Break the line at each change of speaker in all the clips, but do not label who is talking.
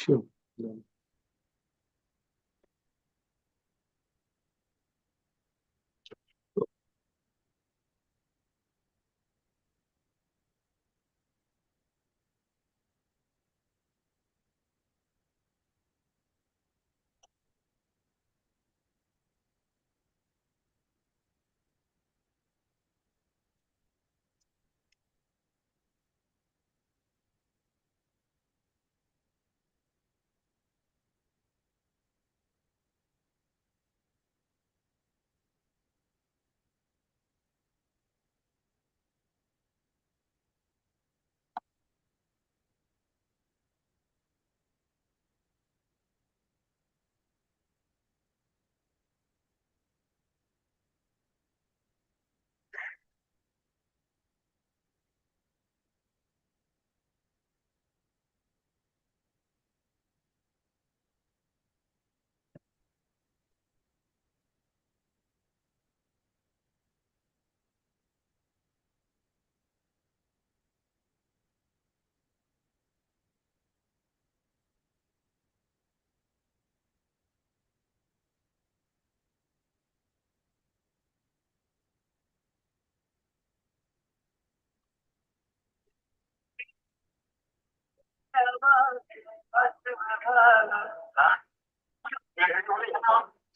Sure.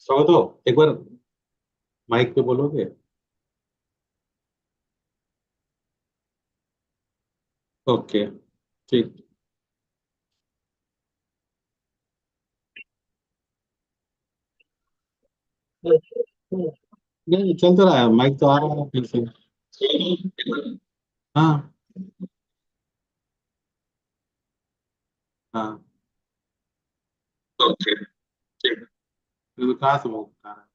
स्वागत हो। एक बार माइक पे बोलोगे? ओके, ठीक। नहीं, चल तो रहा है, माइक तो आ रहा है फिर से। हाँ। हाँ। ओके, ठीक। तो कहाँ से वो आ रहा है?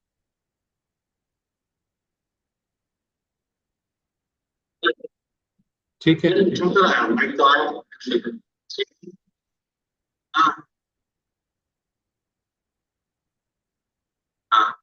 ठीक है, चल तो रहा है, माइक तो आ रहा है फिर से। हाँ। हाँ।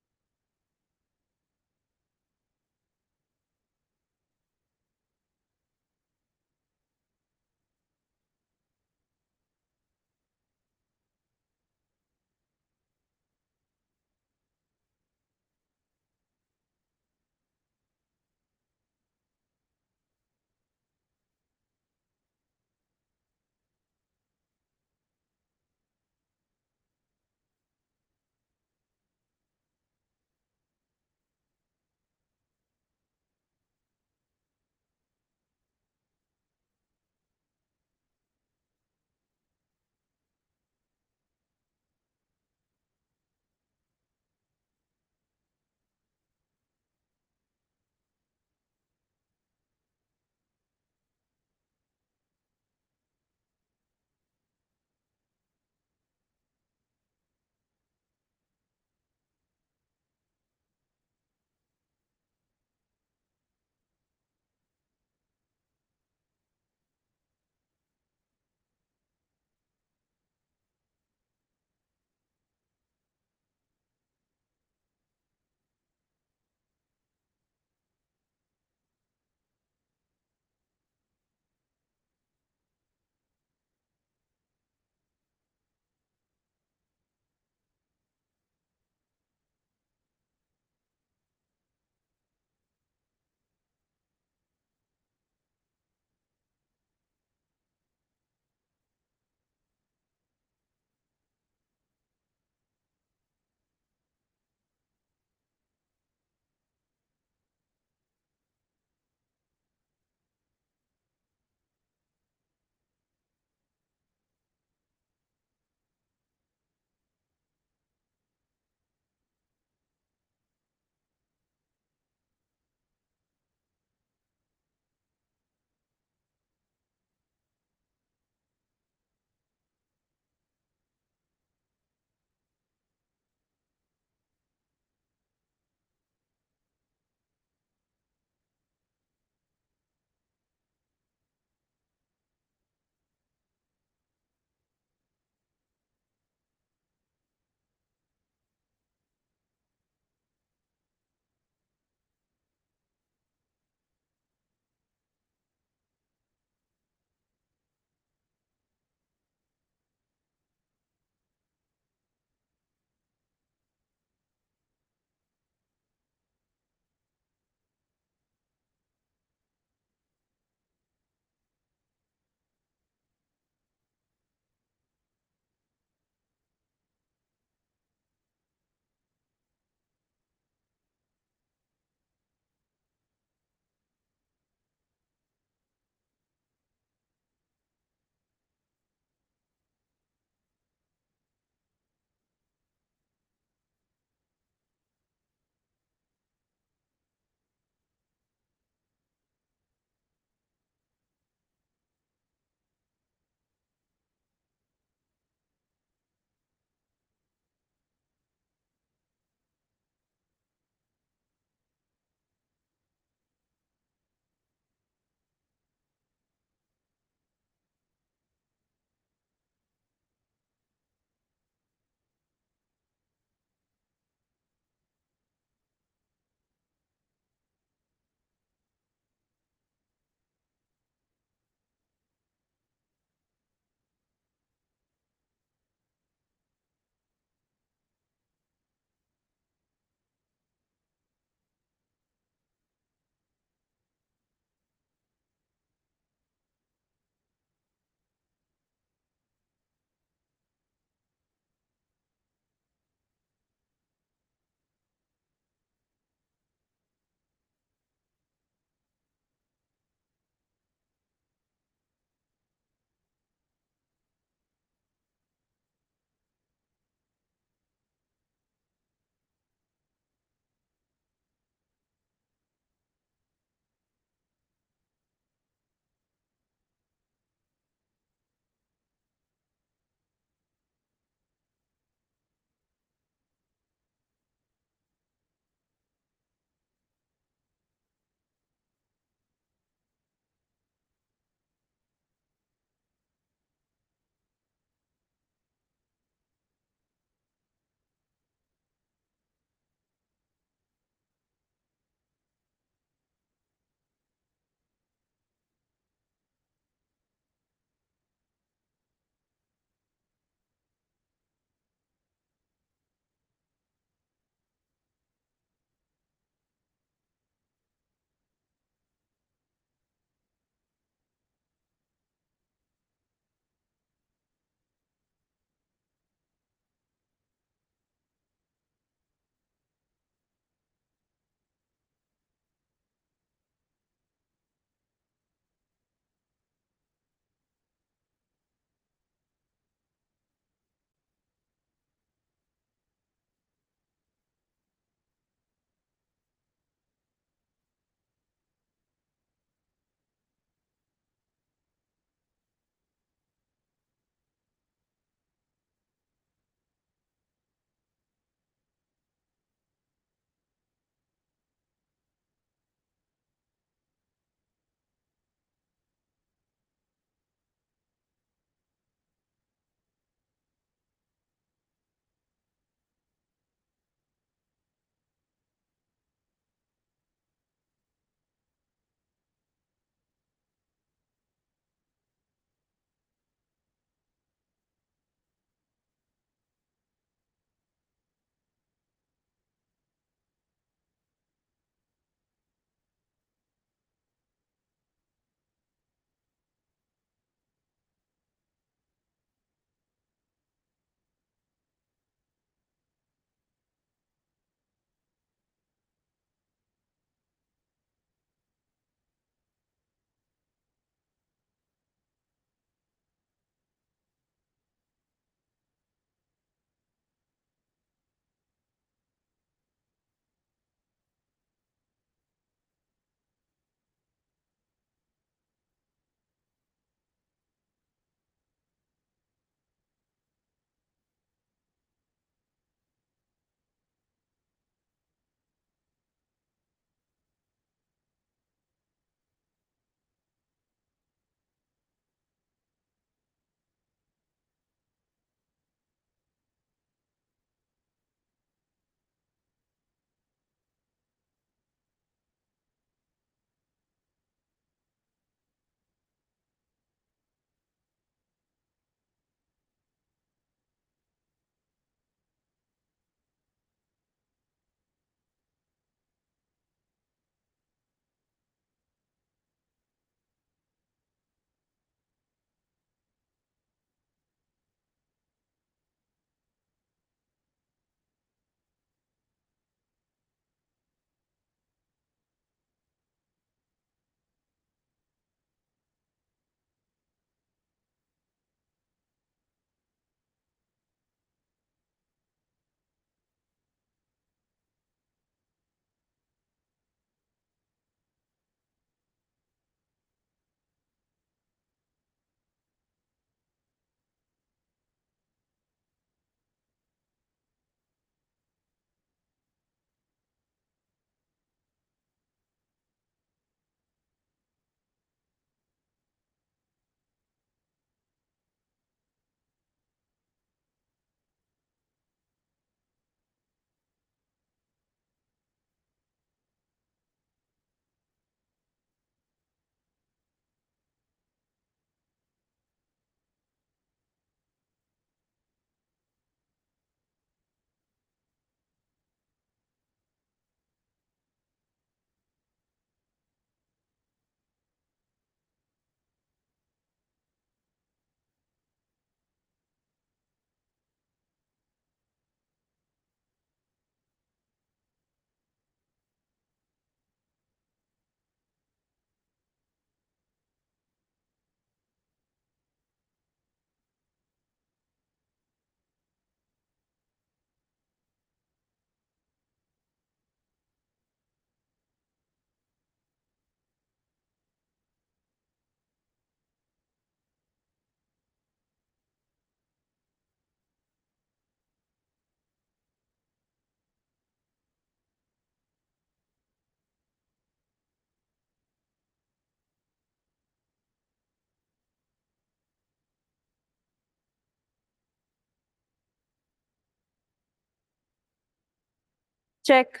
Check.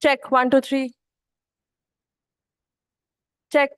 Check. 1, 2, 3. Check.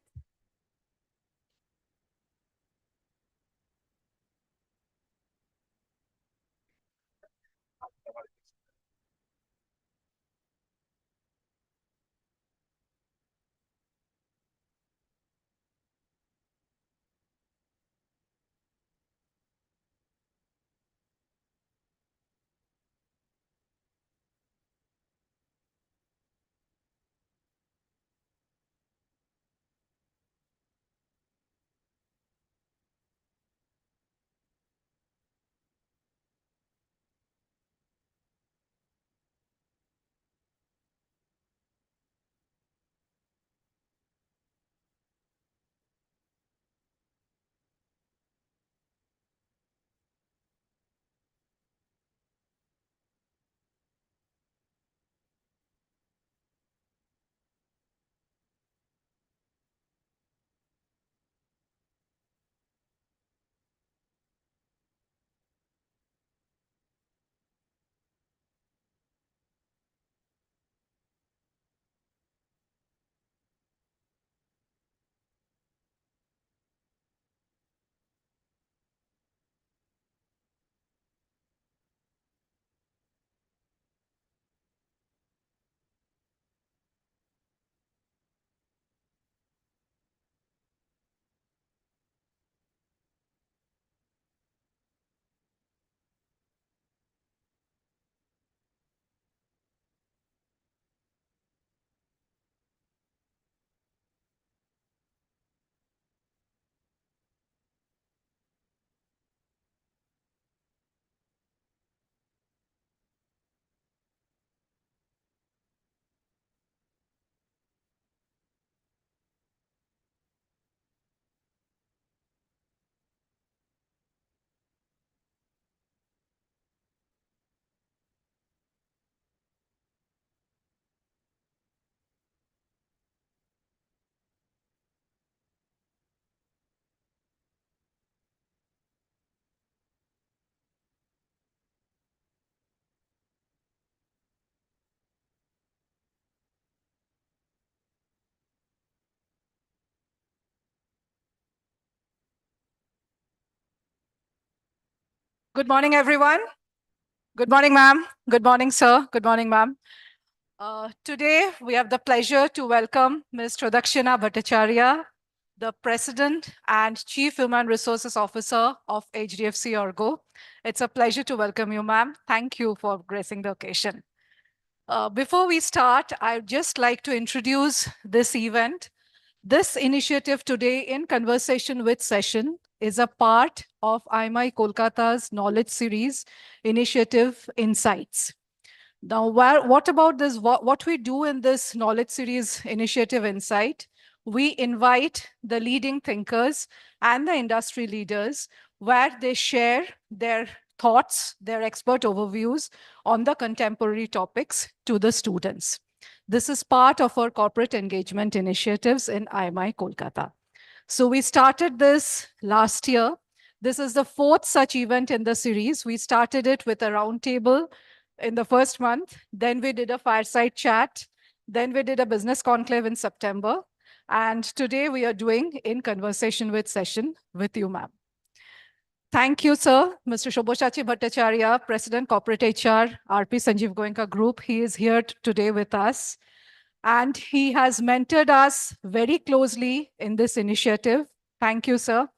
Good morning, everyone. Good morning, ma'am. Good morning, sir. Good morning, ma'am. Today, we have the pleasure to welcome Ms. Tradakshina Bhattacharya, the President and Chief Human Resources Officer of HDFC Orgo. It's a pleasure to welcome you, ma'am. Thank you for gracing the occasion. Before we start, I'd just like to introduce this event. This initiative today in Conversation with Session is a part of IMI Kolkata's Knowledge Series initiative Insights. Now, what about this? What we do in this Knowledge Series initiative Insight? We invite the leading thinkers and the industry leaders where they share their thoughts, their expert overviews on the contemporary topics to the students. This is part of our corporate engagement initiatives in IMI Kolkata. So we started this last year. This is the fourth such event in the series. We started it with a roundtable in the first month. Then we did a fireside chat. Then we did a business conclave in September. And today we are doing in Conversation with Session with you, ma'am. Thank you, sir. Mr. Shoboshachi Bhattacharya, President Corporate HR, RP Sanjeev Goenka Group. He is here today with us. And he has mentored us very closely in this initiative. Thank you, sir.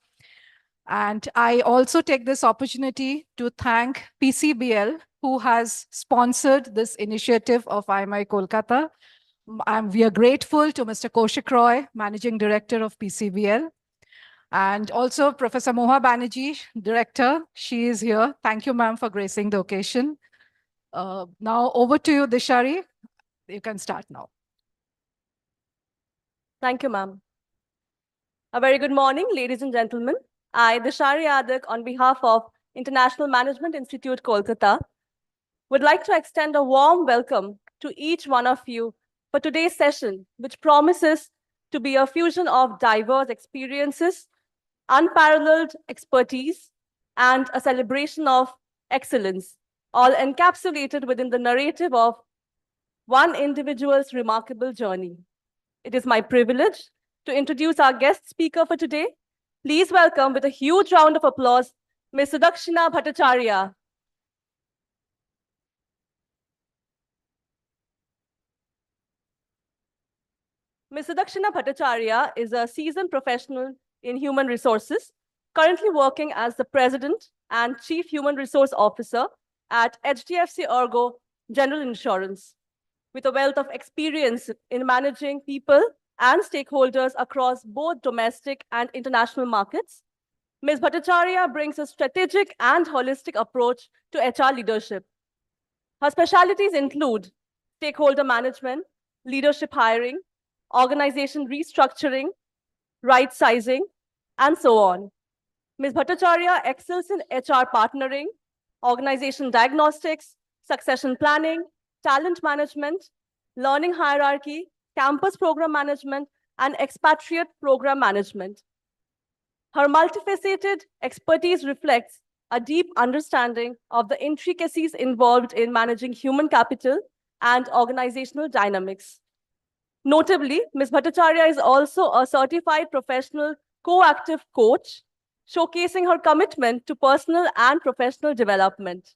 And I also take this opportunity to thank PCBL, who has sponsored this initiative of IMI Kolkata. We are grateful to Mr. Kaushik Roy, Managing Director of PCBL. And also Professor Moha Banerjee, Director. She is here. Thank you, ma'am, for gracing the occasion. Now over to you, Dishari. You can start now.
Thank you, ma'am. A very good morning, ladies and gentlemen. I, Dishari Adak, on behalf of International Management Institute, Kolkata, would like to extend a warm welcome to each one of you for today's session, which promises to be a fusion of diverse experiences, unparalleled expertise, and a celebration of excellence all encapsulated within the narrative of one individual's remarkable journey. It is my privilege to introduce our guest speaker for today. Please welcome with a huge round of applause, Ms. Sudakshina Bhattacharya. Ms. Sudakshina Bhattacharya is a seasoned professional in human resources, currently working as the President and Chief Human Resource Officer at HDFC Ergo General Insurance. With a wealth of experience in managing people and stakeholders across both domestic and international markets, Ms. Bhattacharya brings a strategic and holistic approach to HR leadership. Her specialties include stakeholder management, leadership hiring, organization restructuring, right sizing, and so on. Ms. Bhattacharya excels in HR partnering, organization diagnostics, succession planning, talent management, learning hierarchy, campus program management, and expatriate program management. Her multifaceted expertise reflects a deep understanding of the intricacies involved in managing human capital and organizational dynamics. Notably, Ms. Bhattacharya is also a certified professional coactive coach, showcasing her commitment to personal and professional development.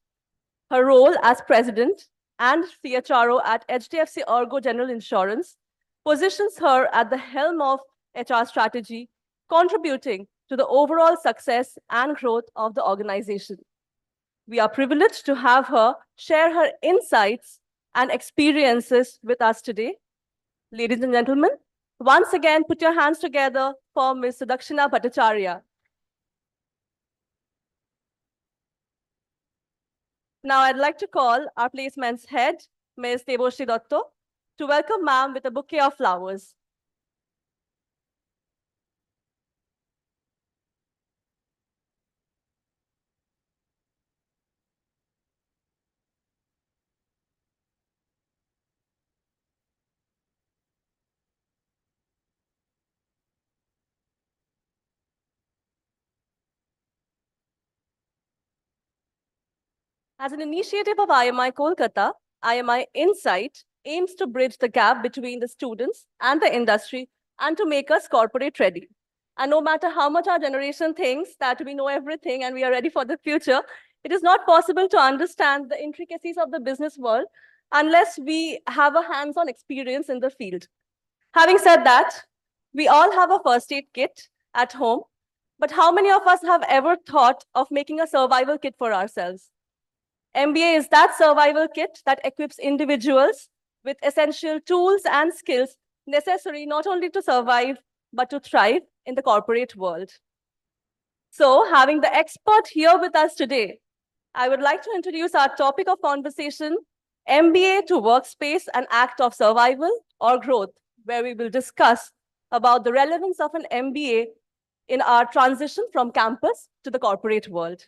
Her role as president and CHRO at HDFC Ergo General Insurance positions her at the helm of HR strategy, contributing to the overall success and growth of the organization. We are privileged to have her share her insights and experiences with us today. Ladies and gentlemen, once again, put your hands together for Ms. Sudakshina Bhattacharya. Now, I'd like to call our placement's head, Ms. Deboshri Dotto, to welcome ma'am with a bouquet of flowers. As an initiative of IMI Kolkata, IMI Insight aims to bridge the gap between the students and the industry and to make us corporate ready. And no matter how much our generation thinks that we know everything and we are ready for the future, it is not possible to understand the intricacies of the business world unless we have a hands-on experience in the field. Having said that, we all have a first aid kit at home, but how many of us have ever thought of making a survival kit for ourselves? MBA is that survival kit that equips individuals with essential tools and skills necessary not only to survive, but to thrive in the corporate world. So, having the expert here with us today, I would like to introduce our topic of conversation, MBA to Workspace, an act of survival or growth, where we will discuss about the relevance of an MBA in our transition from campus to the corporate world.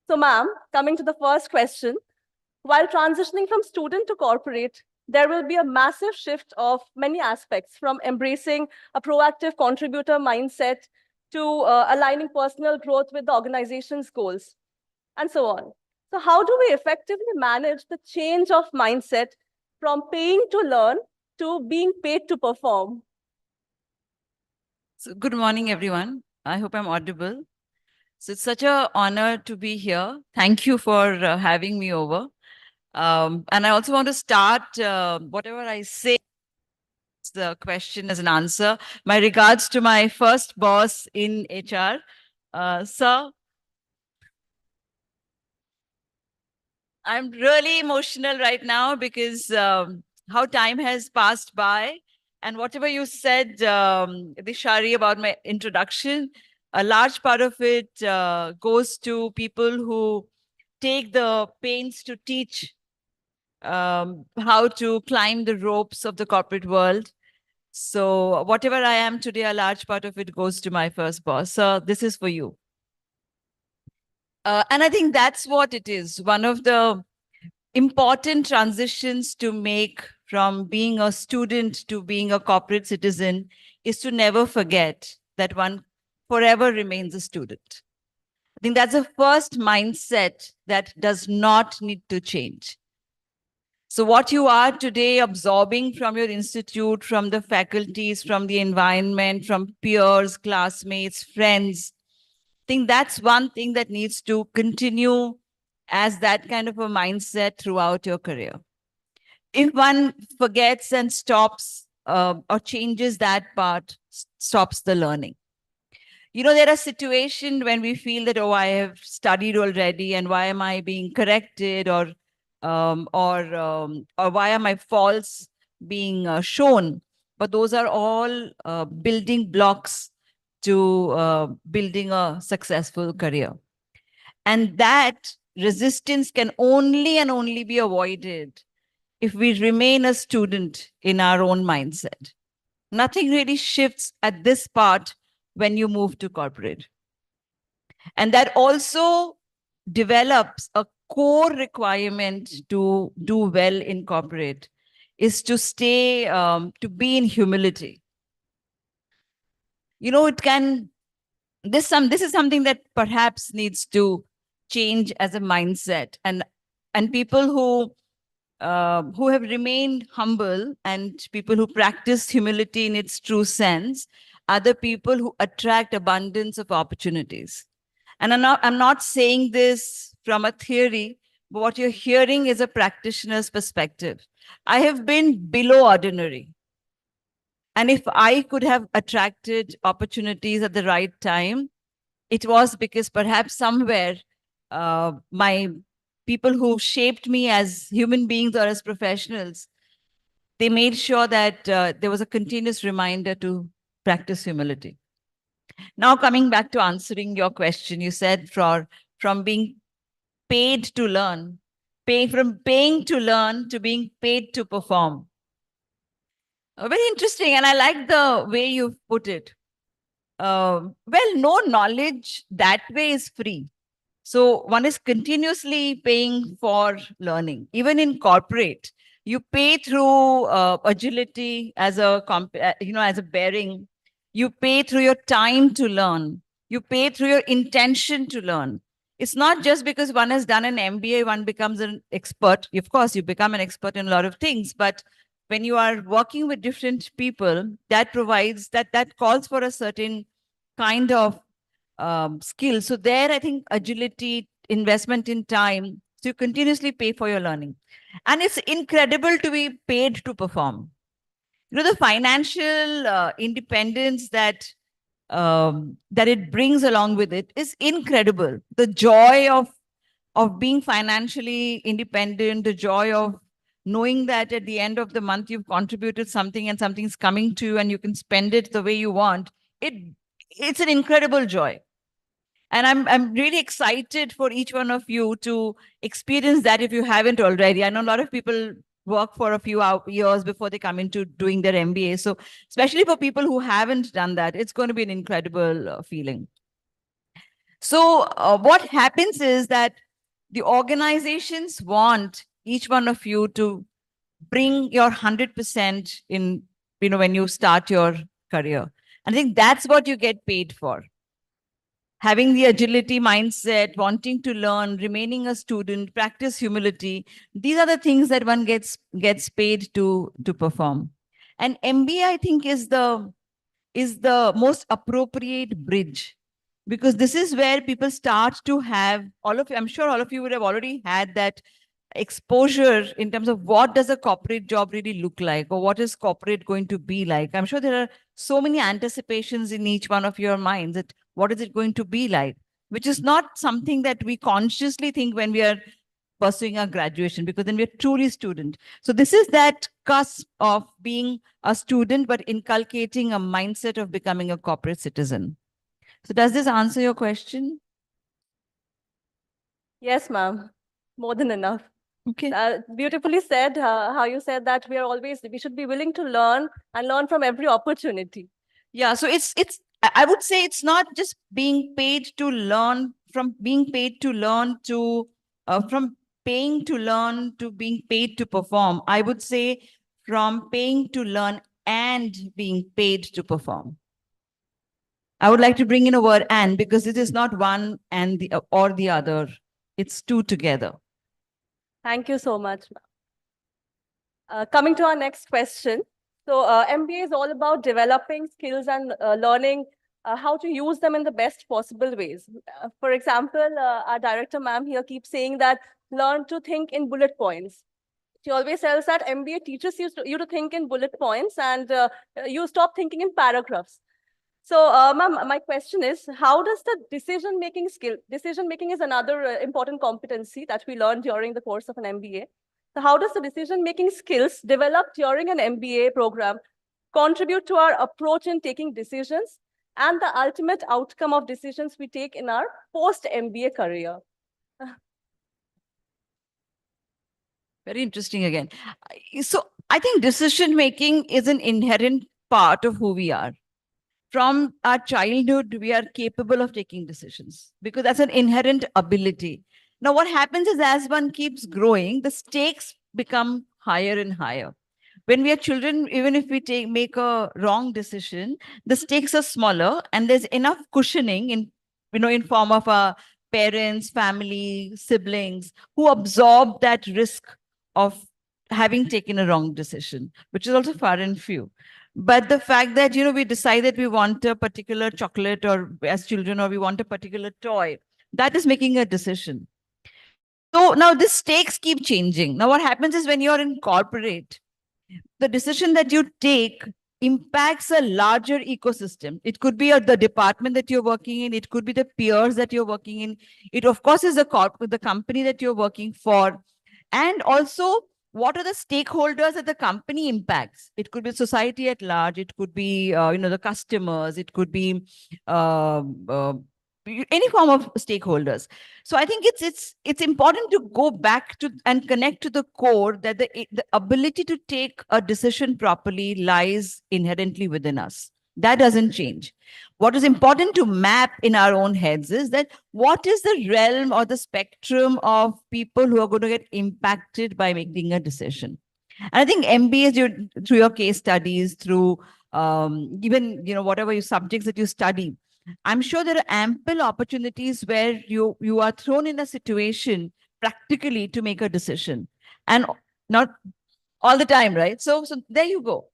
So, ma'am, coming to the first question, while transitioning from student to corporate, there will be a massive shift of many aspects, from embracing a proactive contributor mindset to aligning personal growth with the organization's goals, and so on. So how do we effectively manage the change of mindset from paying to learn to being paid to perform?
So good morning, everyone. I hope I'm audible. So it's such an honor to be here. Thank you for having me over. And I also want to start whatever I say, the question as an answer. My regards to my first boss in HR. Sir, I'm really emotional right now because how time has passed by. And whatever you said, Dishari, about my introduction, a large part of it goes to people who take the pains to teach how to climb the ropes of the corporate world. So whatever I am today, a large part of it goes to my first boss. So this is for you. And I think that's what it is. One of the important transitions to make from being a student to being a corporate citizen is to never forget that one forever remains a student. I think that's the first mindset that does not need to change. So what you are today absorbing from your institute, from the faculties, from the environment, from peers, classmates, friends, I think that's one thing that needs to continue as that kind of a mindset throughout your career. If one forgets and stops or changes that part, stops the learning. You know, there are situations when we feel that, oh, I have studied already, and why am I being corrected, or why are my faults being shown? But those are all building blocks to building a successful career. And that resistance can only and only be avoided if we remain a student in our own mindset. Nothing really shifts at this part when you move to corporate. And that also develops a core requirement to do well in corporate is to stay, to be in humility. You know, this is something that perhaps needs to change as a mindset. And people who have remained humble and people who practice humility in its true sense are the people who attract abundance of opportunities. And I'm not saying this from a theory, but what you're hearing is a practitioner's perspective. I have been below ordinary. And if I could have attracted opportunities at the right time, it was because perhaps somewhere my people who shaped me as human beings or as professionals, they made sure that there was a continuous reminder to practice humility. Now, coming back to answering your question, you said from being paid to learn, from paying to learn to being paid to perform. Very interesting. And I like the way you've put it. Well, no knowledge that way is free. So one is continuously paying for learning. Even in corporate, you pay through agility as a as a bearing. You pay through your time to learn. You pay through your intention to learn. It's not just because one has done an MBA, one becomes an expert. Of course, you become an expert in a lot of things, but when you are working with different people, that provides that calls for a certain kind of skill. So there, I think agility, investment in time, so you continuously pay for your learning. And it's incredible to be paid to perform. You know, the financial independence that that it brings along with it is incredible. The joy of being financially independent, the joy of knowing that at the end of the month you've contributed something and something's coming to you and you can spend it the way you want. It's an incredible joy. And I'm really excited for each one of you to experience that if you haven't already. I know a lot of people work for a few years before they come into doing their MBA. So especially for people who haven't done that, it's going to be an incredible feeling. So what happens is that the organizations want each one of you to bring your 100% in, when you start your career. And I think that's what you get paid for. Having the agility mindset, wanting to learn, remaining a student, practice humility. These are the things that one gets paid to perform. And MBA, I think, is the most appropriate bridge, because this is where people start to have I'm sure all of you would have already had that exposure in terms of what does a corporate job really look like, or what is corporate going to be like. I'm sure there are so many anticipations in each one of your minds that what is it going to be like, which is not something that we consciously think when we are pursuing our graduation, because then we're truly student. So this is that cusp of being a student, but inculcating a mindset of becoming a corporate citizen. So does this answer your question?
Yes, ma'am. More than enough.
Okay.
Beautifully said, how you said that we should be willing to learn and learn from every opportunity.
Yeah, so I would say it's not just being paid to learn, from being paid to learn to from paying to learn to being paid to perform. I would say from paying to learn and being paid to perform. I would like to bring in a word and, because it is not one and the or the other. It's two together.
Thank you so much. Coming to our next question. So MBA is all about developing skills and learning how to use them in the best possible ways. For example, our director ma'am here keeps saying that learn to think in bullet points. She always tells that MBA teaches you to think in bullet points and you stop thinking in paragraphs. So, ma'am, my question is, how does the decision-making is another important competency that we learn during the course of an MBA. So how does the decision-making skills developed during an MBA program contribute to our approach in taking decisions and the ultimate outcome of decisions we take in our post-MBA career?
Very interesting again. So I think decision making is an inherent part of who we are. From our childhood, we are capable of taking decisions because that's an inherent ability. Now, what happens is as one keeps growing, the stakes become higher and higher. When we are children, even if we make a wrong decision, the stakes are smaller and there's enough cushioning in form of our parents, family, siblings who absorb that risk of having taken a wrong decision, which is also far and few. But the fact that, we decide that we want a particular chocolate or as children, or we want a particular toy, that is making a decision. So now the stakes keep changing. Now what happens is when you're in corporate, the decision that you take impacts a larger ecosystem. It could be the department that you're working in. It could be the peers that you're working in. It, of course, is the company that you're working for. And also, what are the stakeholders that the company impacts? It could be society at large. It could be, the customers. It could be any form of stakeholders. So I think it's important to go back to and connect to the core that the ability to take a decision properly lies inherently within us. That doesn't change. What is important to map in our own heads is that what is the realm or the spectrum of people who are going to get impacted by making a decision. And I think MBAs, through your case studies, through even whatever your subjects that you study, I'm sure there are ample opportunities where you are thrown in a situation practically to make a decision, and not all the time, right? So there you go.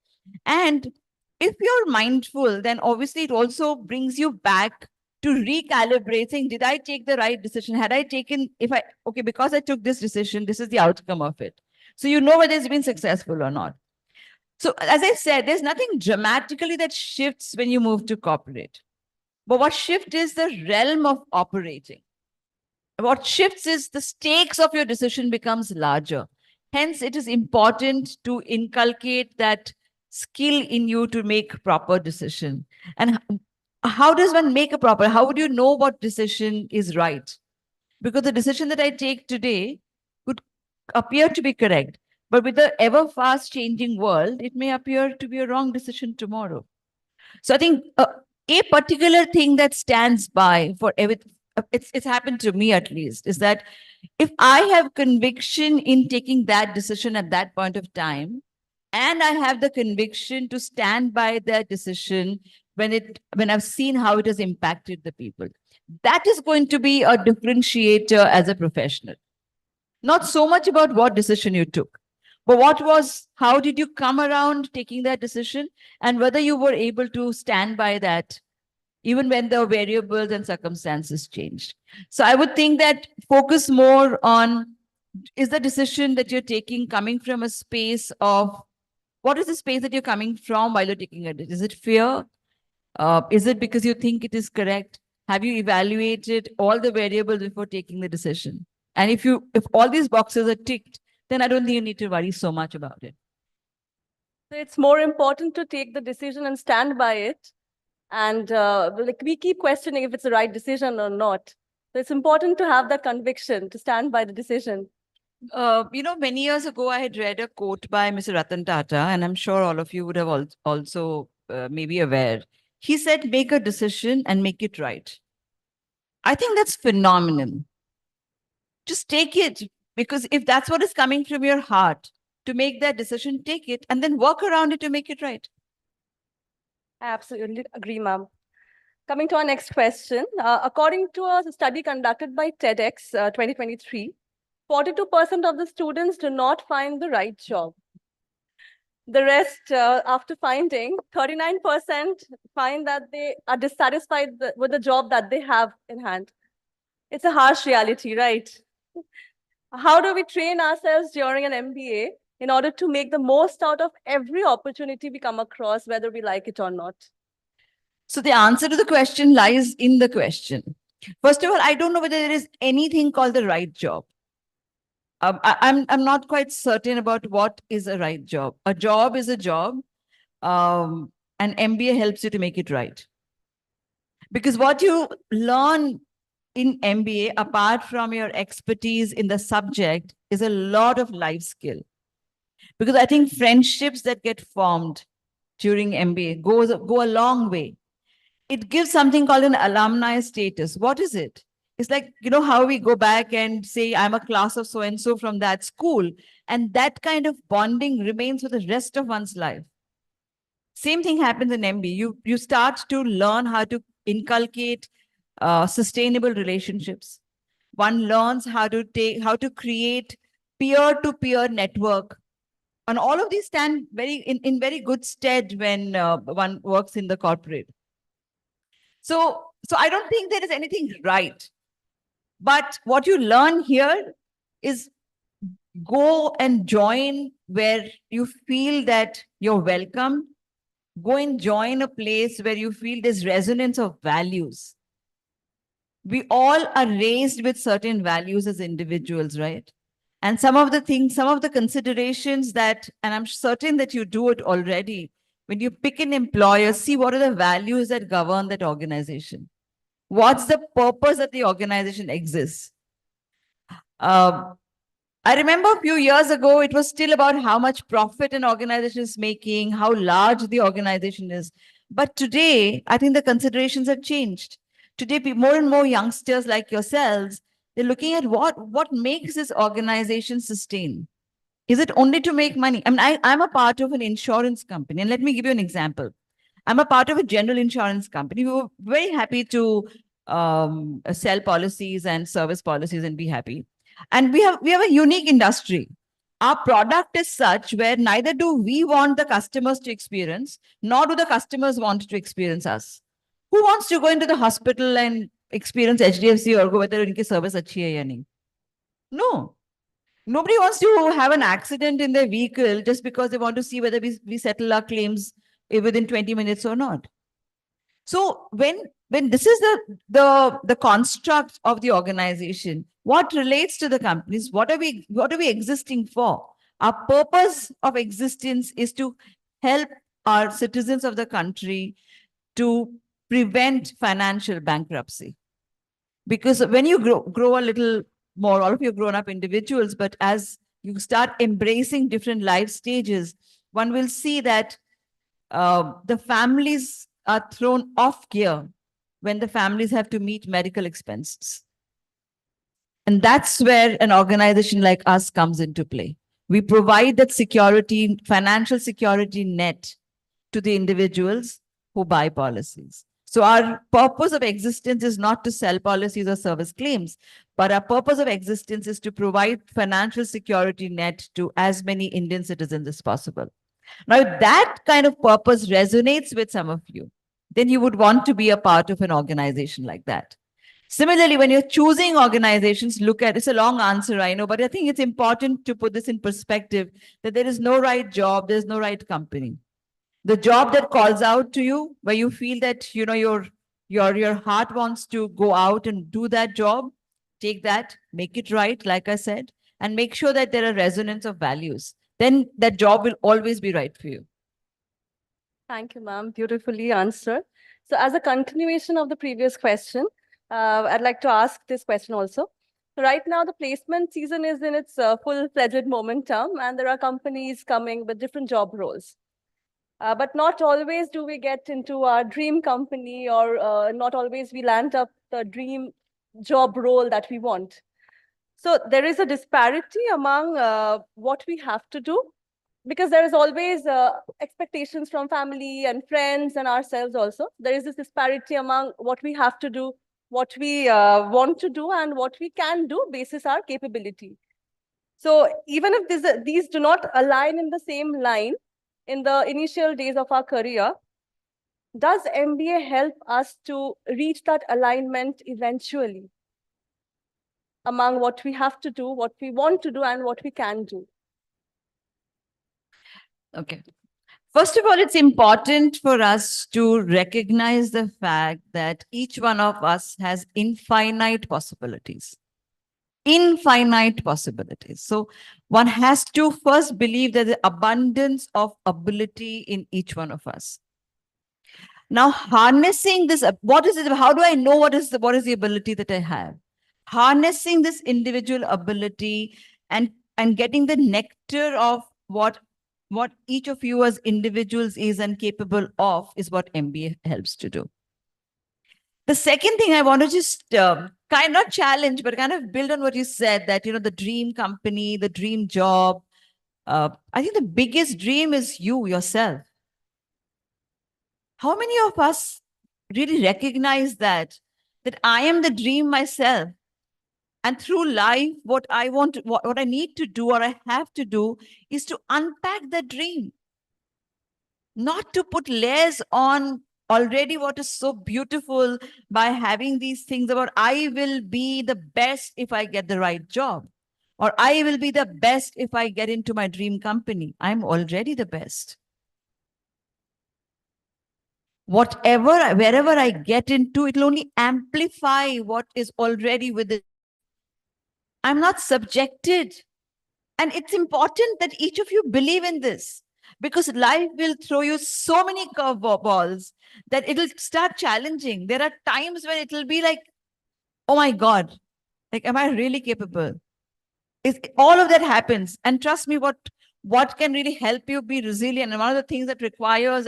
And if you're mindful, then obviously it also brings you back to recalibrating. Did I take the right decision? Had I taken, because I took this decision, this is the outcome of it. So you know whether it's been successful or not. So as I said, there's nothing dramatically that shifts when you move to corporate. But what shifts is the realm of operating. What shifts is the stakes of your decision becomes larger. Hence, it is important to inculcate that skill in you to make proper decision. And how does one make a proper, how would you know what decision is right? Because the decision that I take today could appear to be correct, but with the ever fast changing world, it may appear to be a wrong decision tomorrow. So I think a particular thing that stands by for everything, it's happened to me at least, is that if I have conviction in taking that decision at that point of time, and I have the conviction to stand by that decision when I've seen how it has impacted the people, that is going to be a differentiator as a professional. Not so much about what decision you took, but how did you come around taking that decision and whether you were able to stand by that even when the variables and circumstances changed. So I would think that focus more on, is the decision that you're taking coming from a space of, what is the space that you're coming from while you're taking it? Is it fear? Is it because you think it is correct? Have you evaluated all the variables before taking the decision? And if all these boxes are ticked, then I don't think you need to worry so much about it.
So it's more important to take the decision and stand by it. And we keep questioning if it's the right decision or not. So it's important to have that conviction to stand by the decision.
Many years ago, I had read a quote by Mr. Ratan Tata, and I'm sure all of you would have also maybe aware. He said, make a decision and make it right. I think that's phenomenal. Just take it, because if that's what is coming from your heart to make that decision, take it and then work around it to make it right.
I absolutely agree, ma'am. Coming to our next question, according to a study conducted by TEDx 2023, 42% of the students do not find the right job. The rest, after finding, 39% find that they are dissatisfied with the job that they have in hand. It's a harsh reality, right? How do we train ourselves during an MBA in order to make the most out of every opportunity we come across, whether we like it or not?
So the answer to the question lies in the question. First of all, I don't know whether there is anything called the right job. I'm not quite certain about what is a right job. A job is a job. And MBA helps you to make it right. Because what you learn in MBA, apart from your expertise in the subject, is a lot of life skill. Because I think friendships that get formed during MBA go a long way. It gives something called an alumni status. What is it? It's like, you know, how we go back and say, I'm a class of so-and-so from that school. And that kind of bonding remains for the rest of one's life. Same thing happens in MBA. You start to learn how to inculcate sustainable relationships. One learns how to create peer-to-peer network. And all of these stand in very good stead when one works in the corporate. So I don't think there is anything right. But what you learn here is go and join where you feel that you're welcome. Go and join a place where you feel there's resonance of values. We all are raised with certain values as individuals, right? And some of the considerations that, and I'm certain that you do it already, when you pick an employer, see what are the values that govern that organization. What's the purpose that the organization exists? I remember a few years ago, it was still about how much profit an organization is making, how large the organization is. But today, I think the considerations have changed. Today, more and more youngsters like yourselves, they're looking at what makes this organization sustain. Is it only to make money? I mean, I'm a part of an insurance company. And let me give you an example. I'm a part of a general insurance company. We were very happy to sell policies and service policies and be happy. And we have a unique industry. Our product is such where neither do we want the customers to experience, nor do the customers want to experience us. Who wants to go into the hospital and experience HDFC or go whether inki service achhi hai ya nahi? No. Nobody wants to have an accident in their vehicle just because they want to see whether we settle our claims within 20 minutes or not. So when this is the construct of the organization, what relates to the companies, what are we existing for? Our purpose of existence is to help our citizens of the country to prevent financial bankruptcy. Because when you grow a little more, all of you are grown up individuals, but as you start embracing different life stages, one will see that the families are thrown off gear when the families have to meet medical expenses. And that's where an organization like us comes into play. We provide that security, financial security net to the individuals who buy policies. So our purpose of existence is not to sell policies or service claims, but our purpose of existence is to provide financial security net to as many Indian citizens as possible. Now, if that kind of purpose resonates with some of you, then you would want to be a part of an organization like that. Similarly, when you're choosing organizations, look at, it's a long answer, I know, but I think it's important to put this in perspective that there is no right job, there's no right company. The job that calls out to you, where you feel that, you know, your heart wants to go out and do that job, take that, make it right, like I said, and make sure that there are resonance of values. Then that job will always be right for you.
Thank you, ma'am. Beautifully answered. So as a continuation of the previous question, I'd like to ask this question also. Right now, the placement season is in its full-fledged momentum, and there are companies coming with different job roles. But not always do we get into our dream company, or not always we land up the dream job role that we want. So there is a disparity among what we have to do because there is always expectations from family and friends and ourselves also. There is this disparity among what we have to do, what we want to do, and what we can do basis our capability. So even if these do not align in the same line in the initial days of our career, does MBA help us to reach that alignment eventually among what we have to do, what we want to do, and what we can do?
Okay. First of all, it's important for us to recognize the fact that each one of us has infinite possibilities. Infinite possibilities. So one has to first believe that the abundance of ability in each one of us. Now, harnessing this, what is it? How do I know what is the ability that I have? Harnessing this individual ability and getting the nectar of what each of you as individuals is and capable of is what MBA helps to do. The second thing I want to just kind of challenge, but kind of build on what you said, that, the dream company, the dream job. I think the biggest dream is you yourself. How many of us really recognize that I am the dream myself? And through life, what I want, what I need to do or I have to do is to unpack the dream, not to put layers on already what is so beautiful by having these things about I will be the best if I get the right job, or I will be the best if I get into my dream company. I'm already the best. Whatever, wherever I get into, it'll only amplify what is already within. I'm not subjected. And it's important that each of you believe in this, because life will throw you so many curveballs that it'll start challenging. There are times when it'll be like, oh my God, like, am I really capable? All of that happens. And trust me, what can really help you be resilient, and one of the things that requires,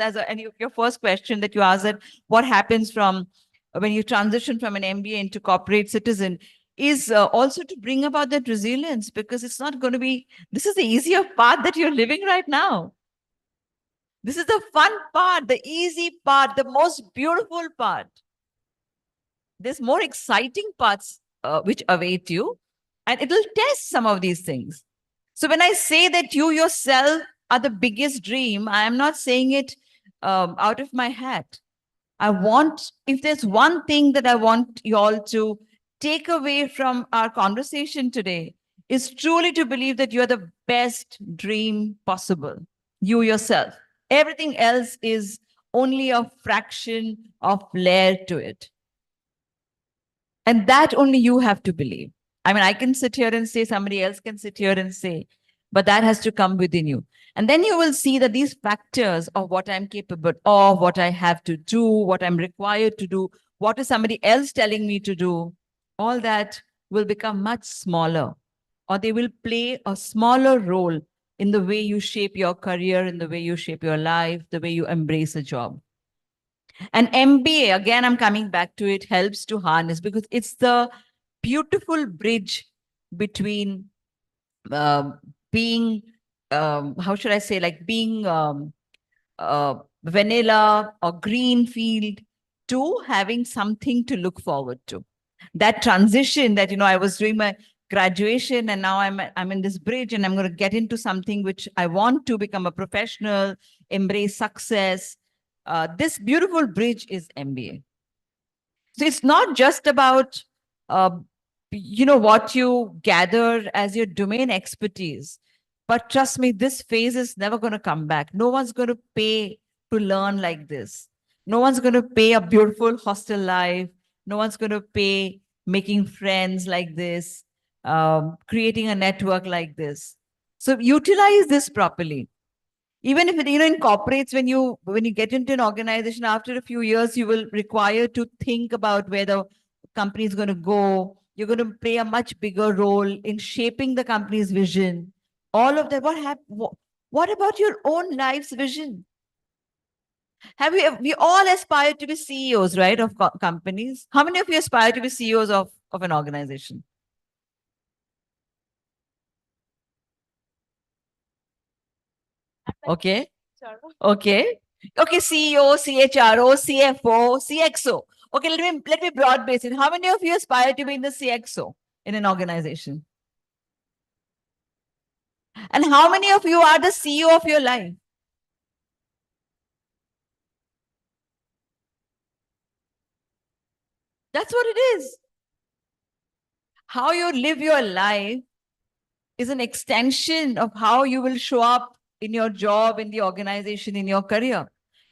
your first question that you asked, that what happens from when you transition from an MBA into corporate citizen, is also to bring about that resilience, because it's not going to be, this is the easier path that you're living right now. This is the fun part, the easy part, the most beautiful part. There's more exciting parts which await you, and it'll test some of these things. So when I say that you yourself are the biggest dream, I am not saying it out of my hat. If there's one thing that I want you all to take away from our conversation today, is truly to believe that you're the best dream possible, you yourself. Everything else is only a fraction of layer to it. And that only you have to believe. I mean, I can sit here and say, somebody else can sit here and say, but that has to come within you. And then you will see that these factors of what I'm capable of, what I have to do, what I'm required to do, what is somebody else telling me to do, all that will become much smaller, or they will play a smaller role in the way you shape your career, in the way you shape your life, the way you embrace a job. And MBA, again, I'm coming back to it, helps to harness, because it's the beautiful bridge between being, how should I say, like being vanilla or green field to having something to look forward to. That transition that, I was doing my graduation and now I'm in this bridge and I'm going to get into something which I want to become a professional, embrace success. This beautiful bridge is MBA. So it's not just about, what you gather as your domain expertise. But trust me, this phase is never going to come back. No one's going to pay to learn like this. No one's going to pay a beautiful hostel life. No one's going to pay making friends like this, creating a network like this. So utilize this properly. Even if in corporates, when you get into an organization, after a few years, you will require to think about where the company is going to go. You're going to play a much bigger role in shaping the company's vision. All of that. What about your own life's vision? We all aspire to be CEOs, right, of companies? How many of you aspire to be CEOs of an organization? Okay. Okay. Okay. CEO, CHRO, CFO, CXO. Okay, let me broad base it. How many of you aspire to be in the CXO in an organization? And how many of you are the CEO of your life? That's what it is. How you live your life is an extension of how you will show up in your job, in the organization, in your career.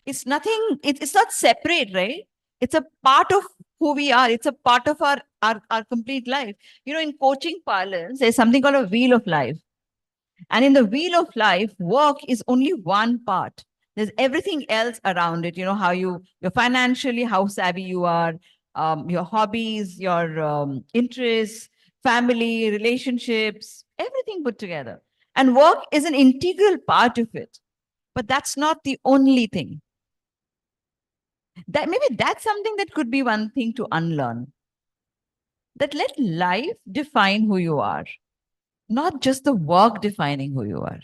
It's nothing, it's not separate, right? It's a part of who we are. It's a part of our complete life. You know, in coaching parlance, there's something called a wheel of life. And in the wheel of life, work is only one part. There's everything else around it. You know, how you're financially, how savvy you are, your hobbies, your interests, family, relationships, everything put together. And work is an integral part of it. But that's not the only thing. That maybe that's something that could be one thing to unlearn. That let life define who you are, not just the work defining who you are.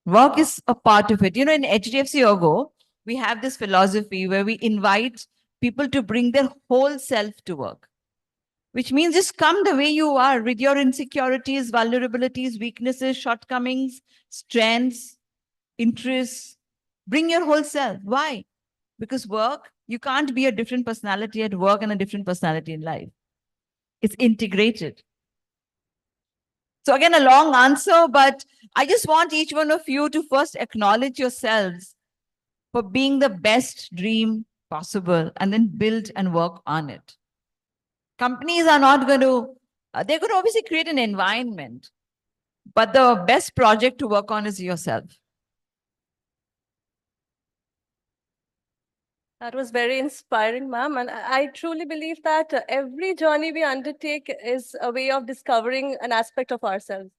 Work is a part of it. You know, in HDFC Ergo, we have this philosophy where we invite people to bring their whole self to work, which means just come the way you are with your insecurities, vulnerabilities, weaknesses, shortcomings, strengths, interests. Bring your whole self. Why? Because work, you can't be a different personality at work and a different personality in life. It's integrated. So again, a long answer, but I just want each one of you to first acknowledge yourselves for being the best dream possible and then build and work on it. Companies are not going to, they're going to obviously create an environment, but the best project to work on is yourself.
That was very inspiring, ma'am. And I truly believe that every journey we undertake is a way of discovering an aspect of ourselves.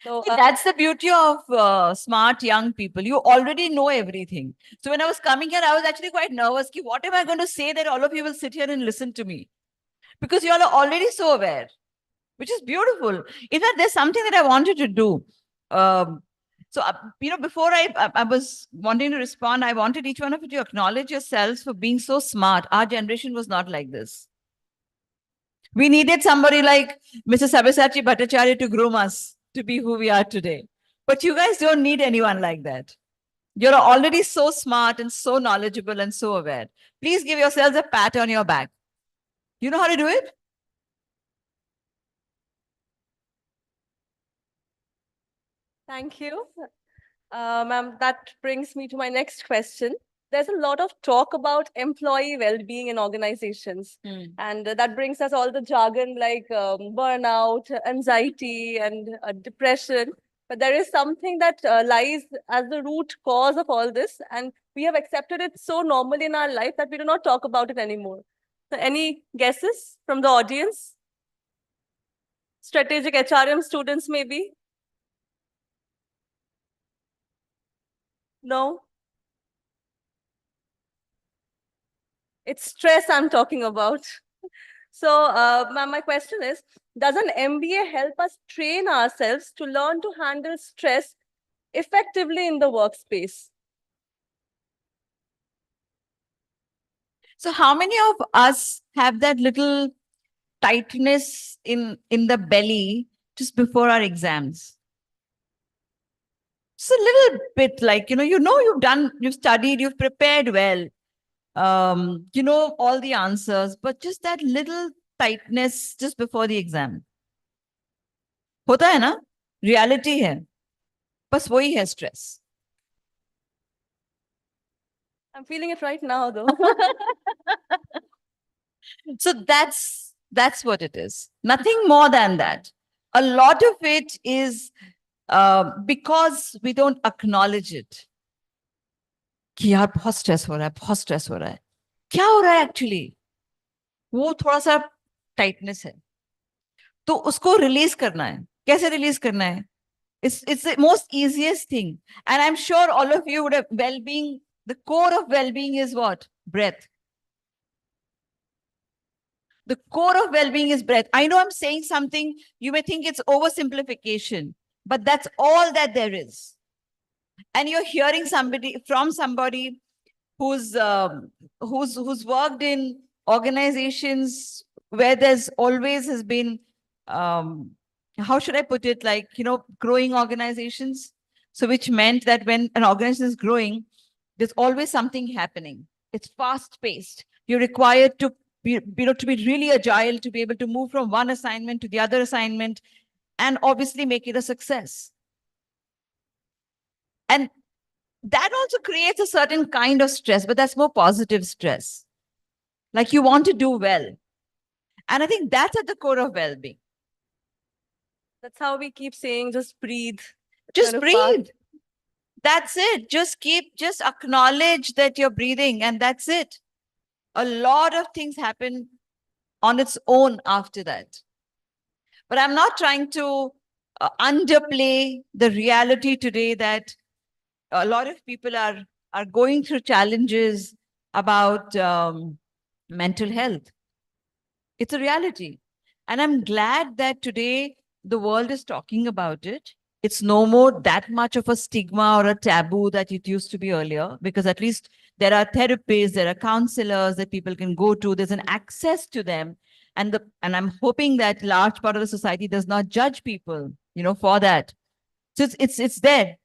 So
That's the beauty of smart young people. You already know everything. So when I was coming here, I was actually quite nervous. Ki, what am I going to say that all of you will sit here and listen to me? Because you all are already so aware, which is beautiful. In fact, there's something that I wanted to do. You know, before I was wanting to respond, I wanted each one of you to acknowledge yourselves for being so smart. Our generation was not like this. We needed somebody like Mr. Sabyasachi Bhattacharya to groom us to be who we are today. But you guys don't need anyone like that. You're already so smart and so knowledgeable and so aware. Please give yourselves a pat on your back. You know how to do it?
thank you. Ma'am, that brings me to my next question. There's a lot of talk about employee well-being in organizations. And that brings us all the jargon like burnout, anxiety, and depression. But there is something that lies as the root cause of all this. And we have accepted it so normally in our life that we do not talk about it anymore. So any guesses from the audience? Strategic HRM students, maybe? No? It's stress I'm talking about. So my question is, does an MBA help us train ourselves to learn to handle stress effectively in the workspace?
So how many of us have that little tightness in the belly just before our exams? Just a little bit like, you've studied, you've prepared well. You know all the answers, but just that little tightness just before the exam. होता है ना? Reality है. बस वही है stress.
I'm feeling it right now, though.
So that's what it is. Nothing more than that. A lot of it is because we don't acknowledge it. कि यार बहुत stress हो रहा है, बहुत stress हो रहा है. क्या हो रहा है actually? वो थोड़ा सा tightness है. तो उसको release करना है. कैसे release करना है? It's the most easiest thing. And I'm sure all of you would have well-being. The core of well-being is what? Breath. The core of well-being is breath. I know I'm saying something, you may think it's oversimplification, but that's all that there is. and you're hearing somebody who's worked in organizations where there's always has been how should I put it, like, growing organizations. So which meant that when an organization is growing, there's always something happening. It's fast paced. You're required to be, to be really agile, to be able to move from one assignment to the other assignment, and obviously make it a success. And that also creates a certain kind of stress, but that's more positive stress. Like you want to do well. And I think that's at the core of well-being.
That's how we keep saying, just breathe.
Just
kind of part.
breathe. That's it. Just acknowledge that you're breathing, and that's it. A lot of things happen on its own after that. But I'm not trying to underplay the reality today that a lot of people are going through challenges about mental health. It's a reality. And I'm glad that today the world is talking about it. It's no more that much of a stigma or a taboo that it used to be earlier, because at least there are therapists, there are counselors that people can go to. There's an access to them. And I'm hoping that large part of the society does not judge people, for that. So it's there.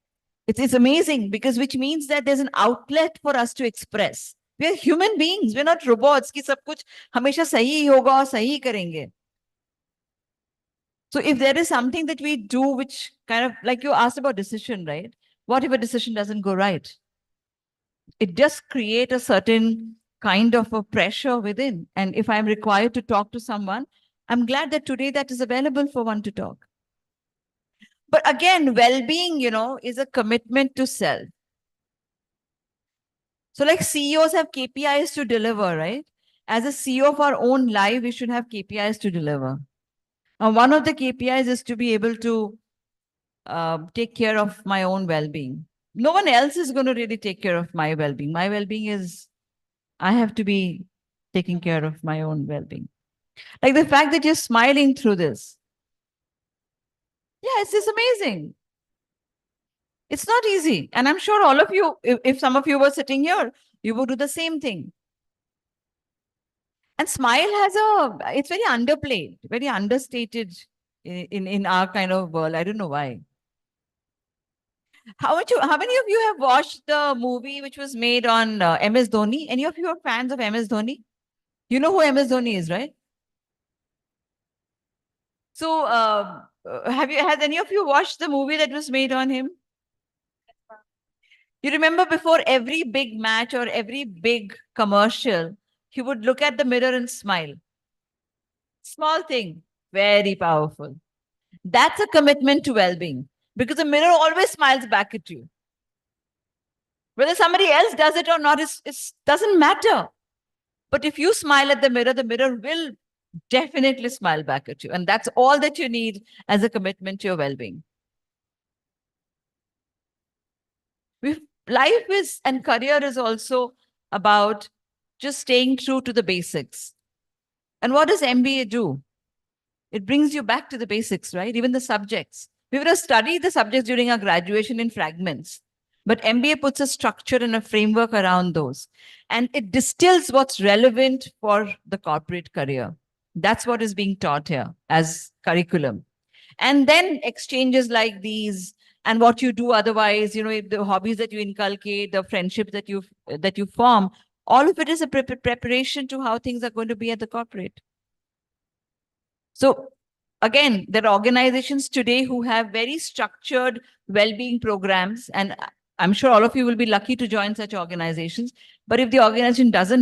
It's amazing, because which means that there's an outlet for us to express. We are human beings. We're not robots कि सब कुछ हमेशा सही ही होगा और सही ही करेंगे. So if there is something that we do which kind of, like you asked about decision, right? What if a decision doesn't go right? It just creates a certain kind of a pressure within. And if I'm required to talk to someone, I'm glad that today that is available for one to talk. But again, well-being, is a commitment to self. So like CEOs have KPIs to deliver, right? As a CEO of our own life, we should have KPIs to deliver. And one of the KPIs is to be able to take care of my own well-being. No one else is going to really take care of my well-being. My well-being is, I have to be taking care of my own well-being. Like the fact that you're smiling through this. Yeah, it's just amazing. It's not easy. And I'm sure all of you, if some of you were sitting here, you would do the same thing. And smile it's very underplayed, very understated in our kind of world. I don't know why. How many of you have watched the movie which was made on MS Dhoni? Any of you are fans of MS Dhoni? You know who MS Dhoni is, right? So has any of you watched the movie that was made on him? You remember before every big match or every big commercial, he would look at the mirror and smile. Small thing, very powerful. That's a commitment to well-being, because the mirror always smiles back at you. Whether somebody else does it or not, it doesn't matter. But if you smile at the mirror will definitely smile back at you. And that's all that you need as a commitment to your well-being. Life is, and career is also about just staying true to the basics. And what does MBA do? It brings you back to the basics, right? Even the subjects. We would have studied the subjects during our graduation in fragments, but MBA puts a structure and a framework around those. And it distills what's relevant for the corporate career. That's what is being taught here as curriculum. And then exchanges like these, and what you do otherwise, the hobbies that you inculcate, the friendships that you form, all of it is a preparation to how things are going to be at the corporate. So again, there are organizations today who have very structured well-being programs, and I'm sure all of you will be lucky to join such organizations. But if the organization doesn't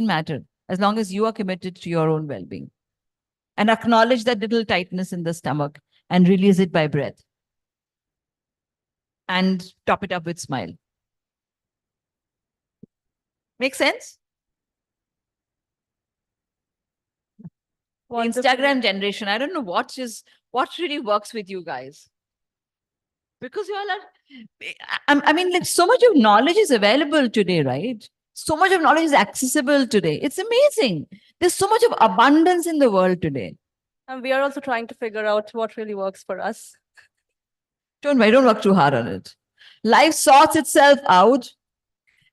matter, as long as you are committed to your own well-being. And acknowledge that little tightness in the stomach and release it by breath. And top it up with smile. Make sense?
Wonderful.
Instagram generation. I don't know what really works with you guys. Because you all are, I mean, like so much of knowledge is available today, right? So much of knowledge is accessible today. It's amazing. There's so much of abundance in the world today.
And we are also trying to figure out what really works for us.
Don't work too hard on it. Life sorts itself out.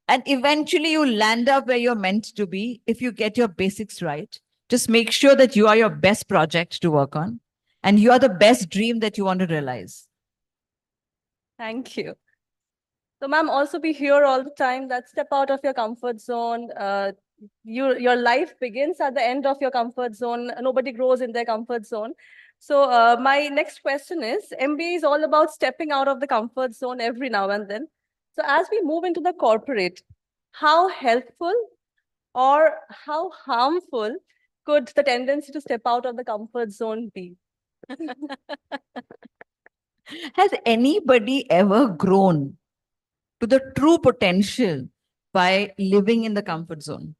And eventually you land up where you're meant to be if you get your basics right. Just make sure that you are your best project to work on and you are the best dream that you want to realize.
Thank you. So, ma'am, also be here all the time. That step out of your comfort zone. Your life begins at the end of your comfort zone. Nobody grows in their comfort zone. So, my next question is: MBA is all about stepping out of the comfort zone every now and then. So, as we move into the corporate, how helpful or how harmful could the tendency to step out of the comfort zone be?
Has anybody ever grown to the true potential by living in the comfort zone?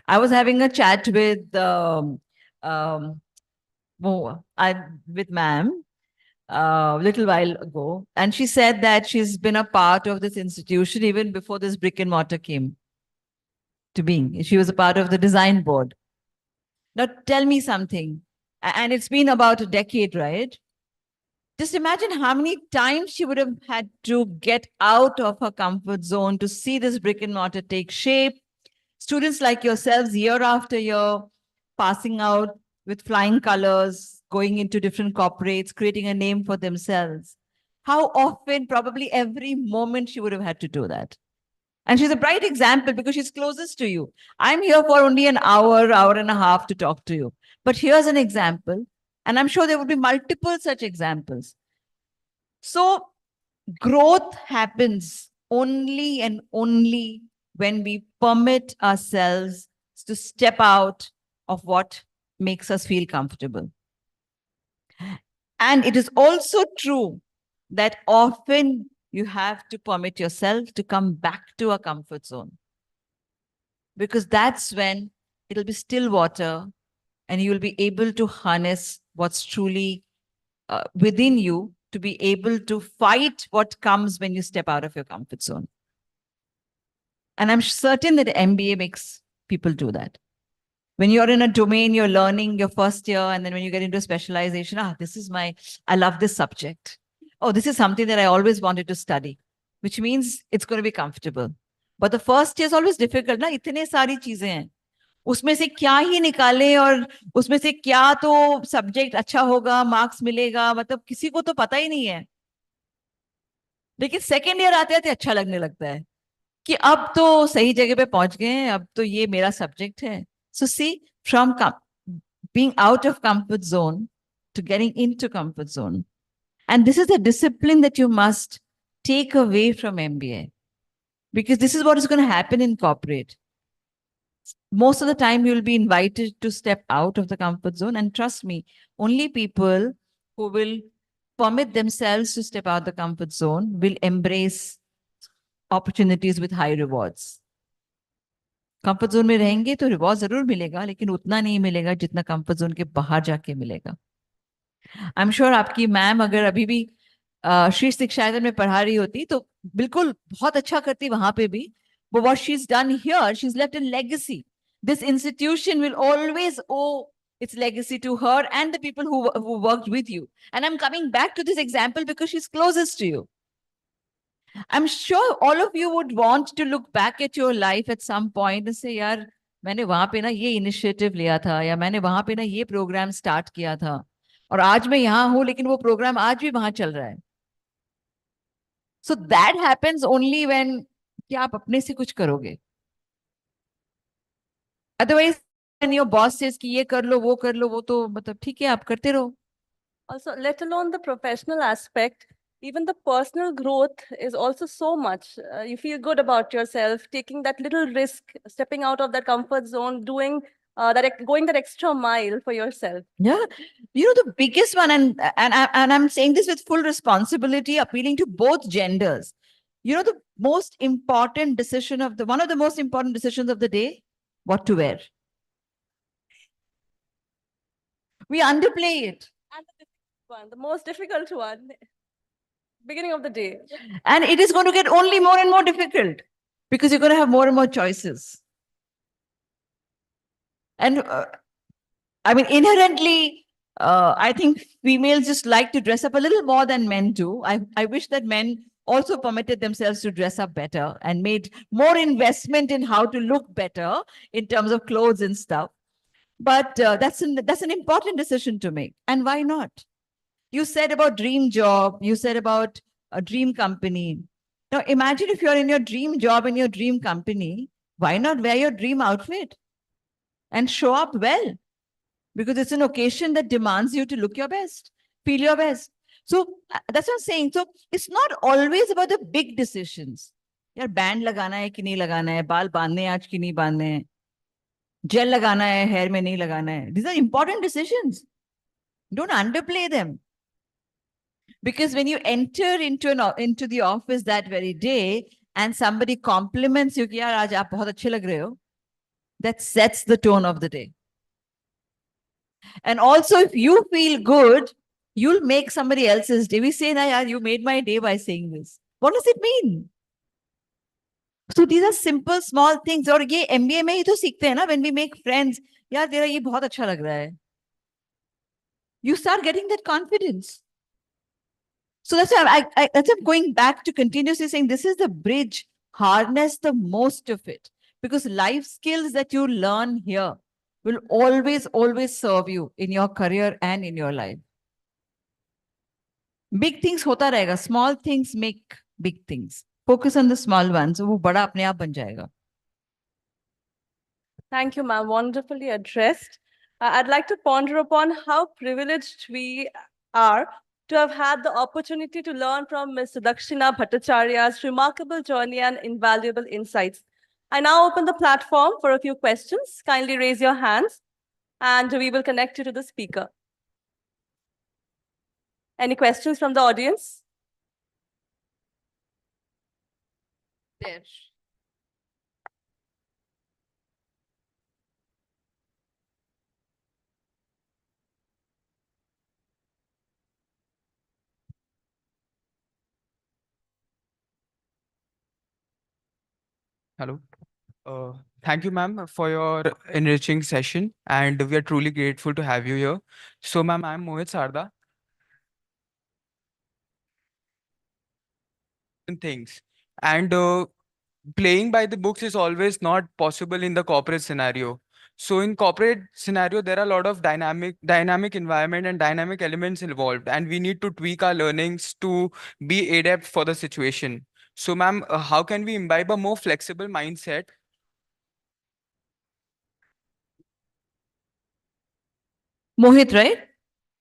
I was having a chat with um, with ma'am a little while ago, and she said that she's been a part of this institution even before this brick and mortar came to being. She was a part of the design board. Now, tell me something, and it's been about a decade, right? Just imagine how many times she would have had to get out of her comfort zone to see this brick and mortar take shape. Students like yourselves, year after year, passing out with flying colors, going into different corporates, creating a name for themselves. How often, probably every moment, she would have had to do that. And she's a bright example because she's closest to you. I'm here for only an hour, hour and a half to talk to you. But here's an example. And I'm sure there would be multiple such examples. So growth happens only and only when we permit ourselves to step out of what makes us feel comfortable. And it is also true that often you have to permit yourself to come back to a comfort zone, because that's when it'll be still water and you'll be able to harness what's truly within you to be able to fight what comes when you step out of your comfort zone. And I'm certain that MBA makes people do that. When you're in a domain, you're learning your first year, and then when you get into specialization, I love this subject. Oh, this is something that I always wanted to study, which means it's going to be comfortable. But the first year is always difficult, ना? इतने सारी चीजें हैं. उसमें से क्या ही निकालें और उसमें से क्या तो सब्जेक्ट अच्छा होगा, मार्क्स मिलेगा, मतलब किसी को तो पता ही नहीं है. लेकिन सेकेंड ईयर आते आते अच्छा लगने लगता है कि अब तो सही जगह पे पहुंच गए हैं, अब तो ये मेरा सब्जेक्ट है. So see, from being out of comfort zone to getting into comfort zone. And this is a discipline that you must take away from MBA, because this is what is going to happen in corporate. Most of the time, you'll be invited to step out of the comfort zone. And trust me, only people who will permit themselves to step out the comfort zone will embrace opportunities with high rewards. Comfort zone में रहेंगे तो reward जरूर मिलेगा, लेकिन उतना नहीं मिलेगा जितना कंफर्ट जोन के बाहर जाके मिलेगा. आई एम श्योर आपकी मैम अगर अभी भी शीर्ष शिक्षा में पढ़ा रही होती तो बिल्कुल बहुत अच्छा करती वहां पे भी. But what she's done here, she's left a legacy. This institution will always owe its legacy to her and the people who worked with you. And I'm coming back to this example because she's closest to you. I'm sure all of you would want to look back at your life at some point and say, यार मैंने वहां पे ना ये initiative लिया था, या मैंने वहां पे ना ये प्रोग्राम स्टार्ट किया था, और आज मैं यहाँ हूँ लेकिन वो प्रोग्राम आज भी वहां चल रहा है. So that happens only when कि आप अपने से कुछ करोगे. Otherwise, when your boss says कि ये कर लो वो कर लो, वो तो मतलब ठीक है आप करते रहो.
Also, let alone the professional aspect, even the personal growth is also so much. You feel good about yourself, taking that little risk, stepping out of that comfort zone, doing going that extra mile for yourself.
Yeah, you know, the biggest one, and I'm saying this with full responsibility, appealing to both genders. You know, the most important decision of one of the most important decisions of the day, what to wear. We underplay it.
And the most difficult one, beginning of the day.
And it is going to get only more and more difficult because you're going to have more and more choices. And I mean, inherently, I think females just like to dress up a little more than men do. I wish that men also permitted themselves to dress up better and made more investment in how to look better in terms of clothes and stuff. But that's an important decision to make. And why not? You said about dream job, you said about a dream company. Now imagine if you're in your dream job in your dream company, why not wear your dream outfit and show up well? Because it's an occasion that demands you to look your best, feel your best. So that's what I'm saying. So it's not always about the big decisions. यार band लगाना है कि नहीं लगाना है, बाल बांधने हैं आज कि नहीं बांधने हैं, जेल लगाना है हेयर में नहीं लगाना है. These are important decisions. Don't underplay them. Because when you enter into the office that very day and somebody compliments you कि यार आज आप बहुत अच्छे लग रहे हो, that sets the tone of the day. And also, if you feel good, you'll make somebody else's day. We say, na yaar, you made my day by saying this. What does it mean? So these are simple, small things. और ये MBA में ही तो सीखते हैं ना, when we make friends. यार तेरा ये बहुत अच्छा लग रहा है. You start getting that confidence. So that's why that's why I'm going back to continuously saying this is the bridge. Harness the most of it. Because life skills that you learn here will always, always serve you in your career and in your life. Big things hota rahega. Small things make big things. Focus on the small ones. वो बड़ा अपने आप बन जाएगा.
Thank you, ma'am. Wonderfully addressed. I'd like to ponder upon how privileged we are to have had the opportunity to learn from Ms. Sudakshina Bhattacharya's remarkable journey and invaluable insights. I now open the platform for a few questions. Kindly raise your hands and we will connect you to the speaker. Any questions from the audience?
There.
Hello. Thank you, ma'am, for your enriching session, and we are truly grateful to have you here. So, ma'am, I'm Mohit Sarda. Things and playing by the books is always not possible in the corporate scenario. So, in corporate scenario, there are a lot of dynamic environment and dynamic elements involved, and we need to tweak our learnings to be adept for the situation. So, ma'am, how can we imbibe a more flexible mindset?
Mohit, right?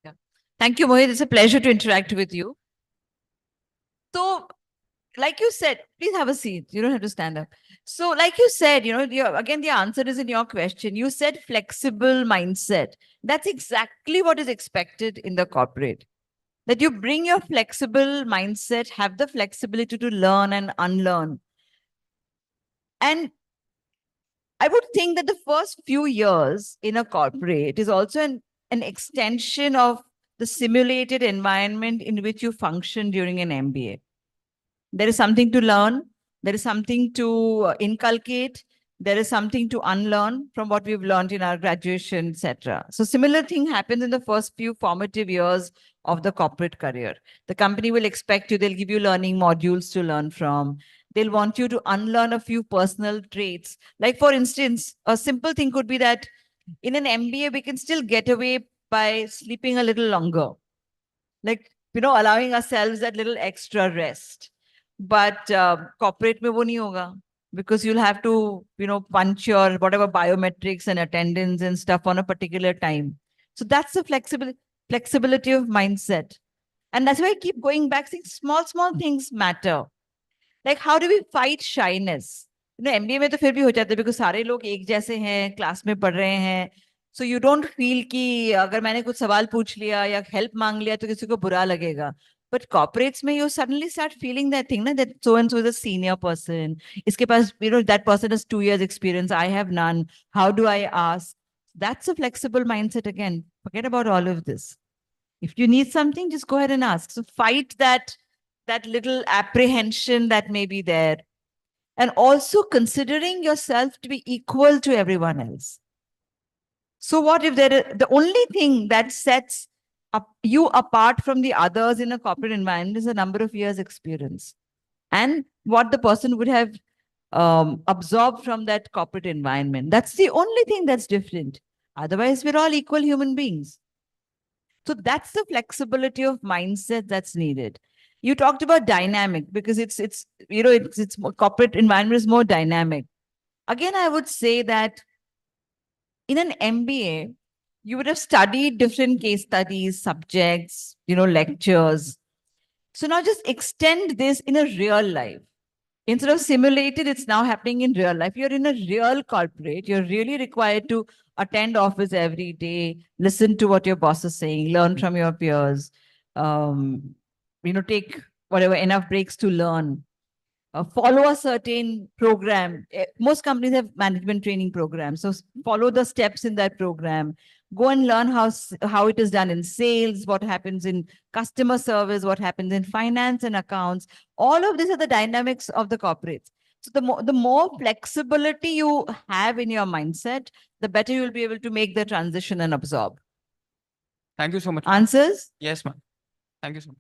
Yeah. Thank you, Mohit. It's a pleasure to interact with you. So, like you said, please have a seat. You don't have to stand up. So, like you said, again, the answer is in your question. You said flexible mindset. That's exactly what is expected in the corporate. That you bring your flexible mindset, have the flexibility to learn and unlearn. And I would think that the first few years in a corporate is also an extension of the simulated environment in which you function during an MBA. There is something to learn. There is something to inculcate. There is something to unlearn from what we've learned in our graduation, etc. So similar thing happens in the first few formative years of the corporate career. The company will expect you, they'll give you learning modules to learn from. They'll want you to unlearn a few personal traits. Like for instance, a simple thing could be that in an MBA, we can still get away by sleeping a little longer. Like, allowing ourselves that little extra rest. But corporate mein wo nahi hoga, because you'll have to, punch your whatever biometrics and attendance and stuff on a particular time. So that's the flexibility of mindset. And that's why I keep going back saying small things matter. Like how do we fight shyness? MBA में तो फिर भी हो जाता है because सारे लोग एक जैसे हैं, क्लास में पढ़ रहे हैं. So you don't feel कि अगर मैंने कुछ सवाल पूछ लिया या help मांग लिया तो किसी को बुरा लगेगा. But corporates में you suddenly start feeling that thing, that so and so is a senior person. इसके पास, that person has 2 years experience. I have none. How do I ask? That's a flexible mindset again. Forget about all of this. If you need something, just go ahead and ask. So fight that little apprehension that may be there. And also considering yourself to be equal to everyone else. So what if the only thing that sets you apart from the others in a corporate environment is a number of years experience? and what the person would have absorbed from that corporate environment. That's the only thing that's different. Otherwise, we're all equal human beings. So that's the flexibility of mindset that's needed. You talked about dynamic because it's it's corporate environment is more dynamic. Again, I would say that in an MBA, you would have studied different case studies, subjects, lectures. So now just extend this in a real life. Instead of simulated, it's now happening in real life. You're in a real corporate. You're really required to attend office every day, listen to what your boss is saying, learn from your peers, take whatever enough breaks to learn, follow a certain program. Most companies have management training programs. So follow the steps in that program. Go and learn how it is done in sales, what happens in customer service, what happens in finance and accounts. All of these are the dynamics of the corporates. So the more flexibility you have in your mindset, the better you'll be able to make the transition and absorb.
Thank you so much.
Answers?
Yes, ma'am. Thank you so much.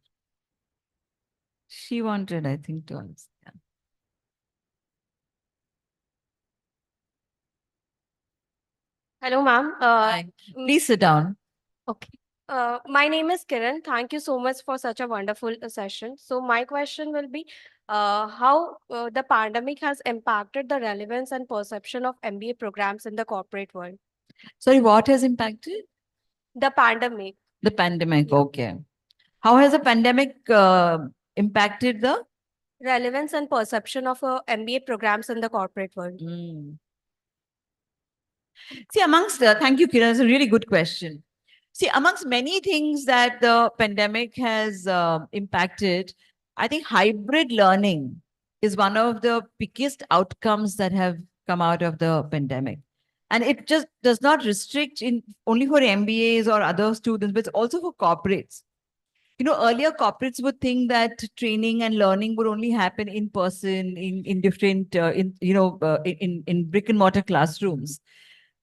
She wanted, I think, to answer. Yeah.
Hello, ma'am.
Hi. Please sit down.
Okay. My name is Kiran. Thank you so much for such a wonderful session. So my question will be, how the pandemic has impacted the relevance and perception of MBA programs in the corporate world?
Sorry, what has impacted?
The pandemic.
The pandemic, okay. How has the pandemic impacted the?
Relevance and perception of MBA programs in the corporate world.
See, thank you, Kiran, it's a really good question. See, amongst many things that the pandemic has impacted, I think hybrid learning is one of the biggest outcomes that have come out of the pandemic. And it just does not restrict in only for MBAs or other students, but it's also for corporates. Earlier corporates would think that training and learning would only happen in person, in different, in brick and mortar classrooms.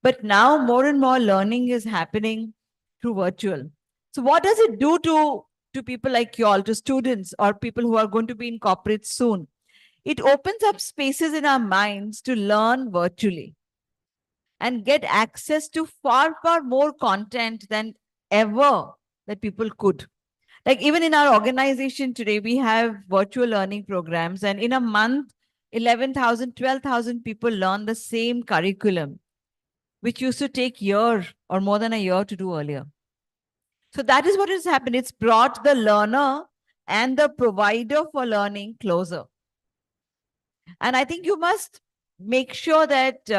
But now more and more learning is happening through virtual. So what does it do to people like you all, to students or people who are going to be in corporates soon? It opens up spaces in our minds to learn virtually and get access to far, far more content than ever that people could. Like even in our organization today, we have virtual learning programs, and in a month, 11,000, 12,000 people learn the same curriculum, which used to take year or more than a year to do earlier. So that is what has happened. It's brought the learner and the provider for learning closer. And I think you must make sure that,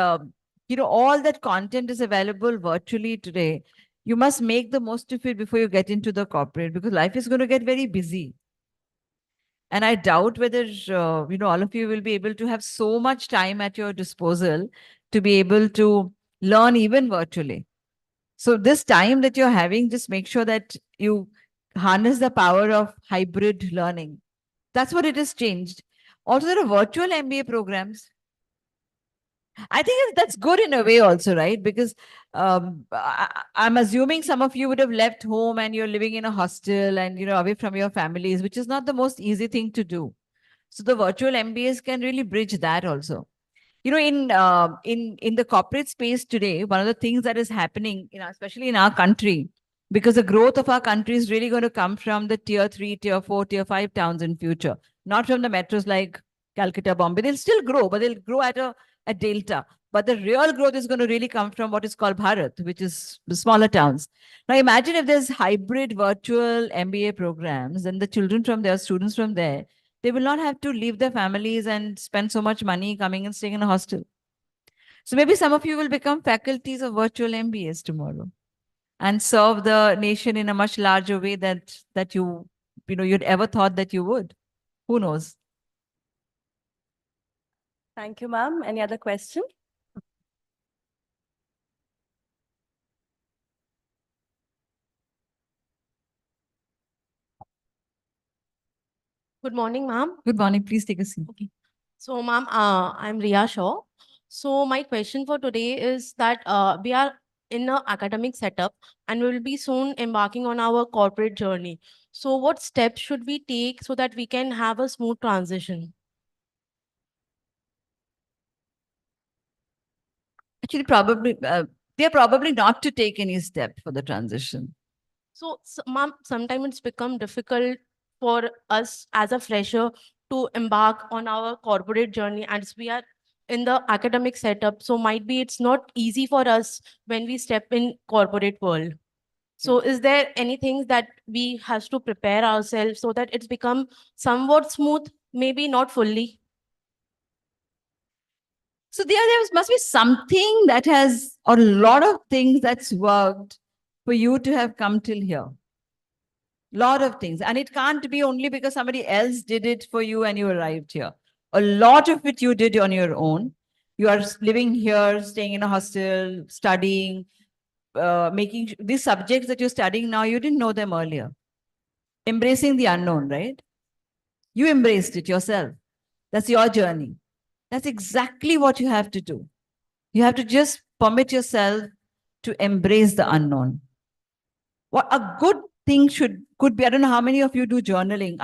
all that content is available virtually today. You must make the most of it before you get into the corporate, because life is going to get very busy. And I doubt whether, all of you will be able to have so much time at your disposal to be able to learn even virtually. So this time that you're having, just make sure that you harness the power of hybrid learning. That's what it has changed. Also, there are virtual MBA programs. I think that's good in a way also, right? Because I'm assuming some of you would have left home and you're living in a hostel and, away from your families, which is not the most easy thing to do. So the virtual MBAs can really bridge that also. In the corporate space today, one of the things that is happening, especially in our country, because the growth of our country is really going to come from the tier 3, tier 4, tier 5 towns in future, not from the metros like Calcutta, Bombay. They'll still grow, but they'll grow at a delta. But the real growth is going to really come from what is called Bharat, which is the smaller towns. Now imagine if there's hybrid virtual MBA programs, and the children from there, students from there, they will not have to leave their families and spend so much money coming and staying in a hostel. So maybe some of you will become faculties of virtual MBAs tomorrow and serve the nation in a much larger way that you'd ever thought that you would. Who knows?
Thank you, ma'am. Any other question?
Good morning, ma'am.
Good morning. Please take a seat.
Okay. So, ma'am, I'm Riya Shaw. So, my question for today is that we are in an academic setup and we will be soon embarking on our corporate journey. So, what steps should we take so that we can have a smooth transition?
actually probably, they're probably not to take any step for the transition.
So, ma'am, sometimes it's become difficult for us as a fresher to embark on our corporate journey as we are in the academic setup. So might be it's not easy for us when we step in corporate world. So is there anything that we has to prepare ourselves so that it's become somewhat smooth, maybe not fully?
So there must be something that has, or a lot of things that's worked for you to have come till here. Lot of things. And it can't be only because somebody else did it for you and you arrived here. A lot of it you did on your own. You are living here, staying in a hostel, studying, making these subjects that you're studying now, you didn't know them earlier. Embracing the unknown, right? You embraced it yourself. That's your journey. That's exactly what you have to do. You have to just permit yourself to embrace the unknown. What a good thing could be. I don't know how many of you do journaling.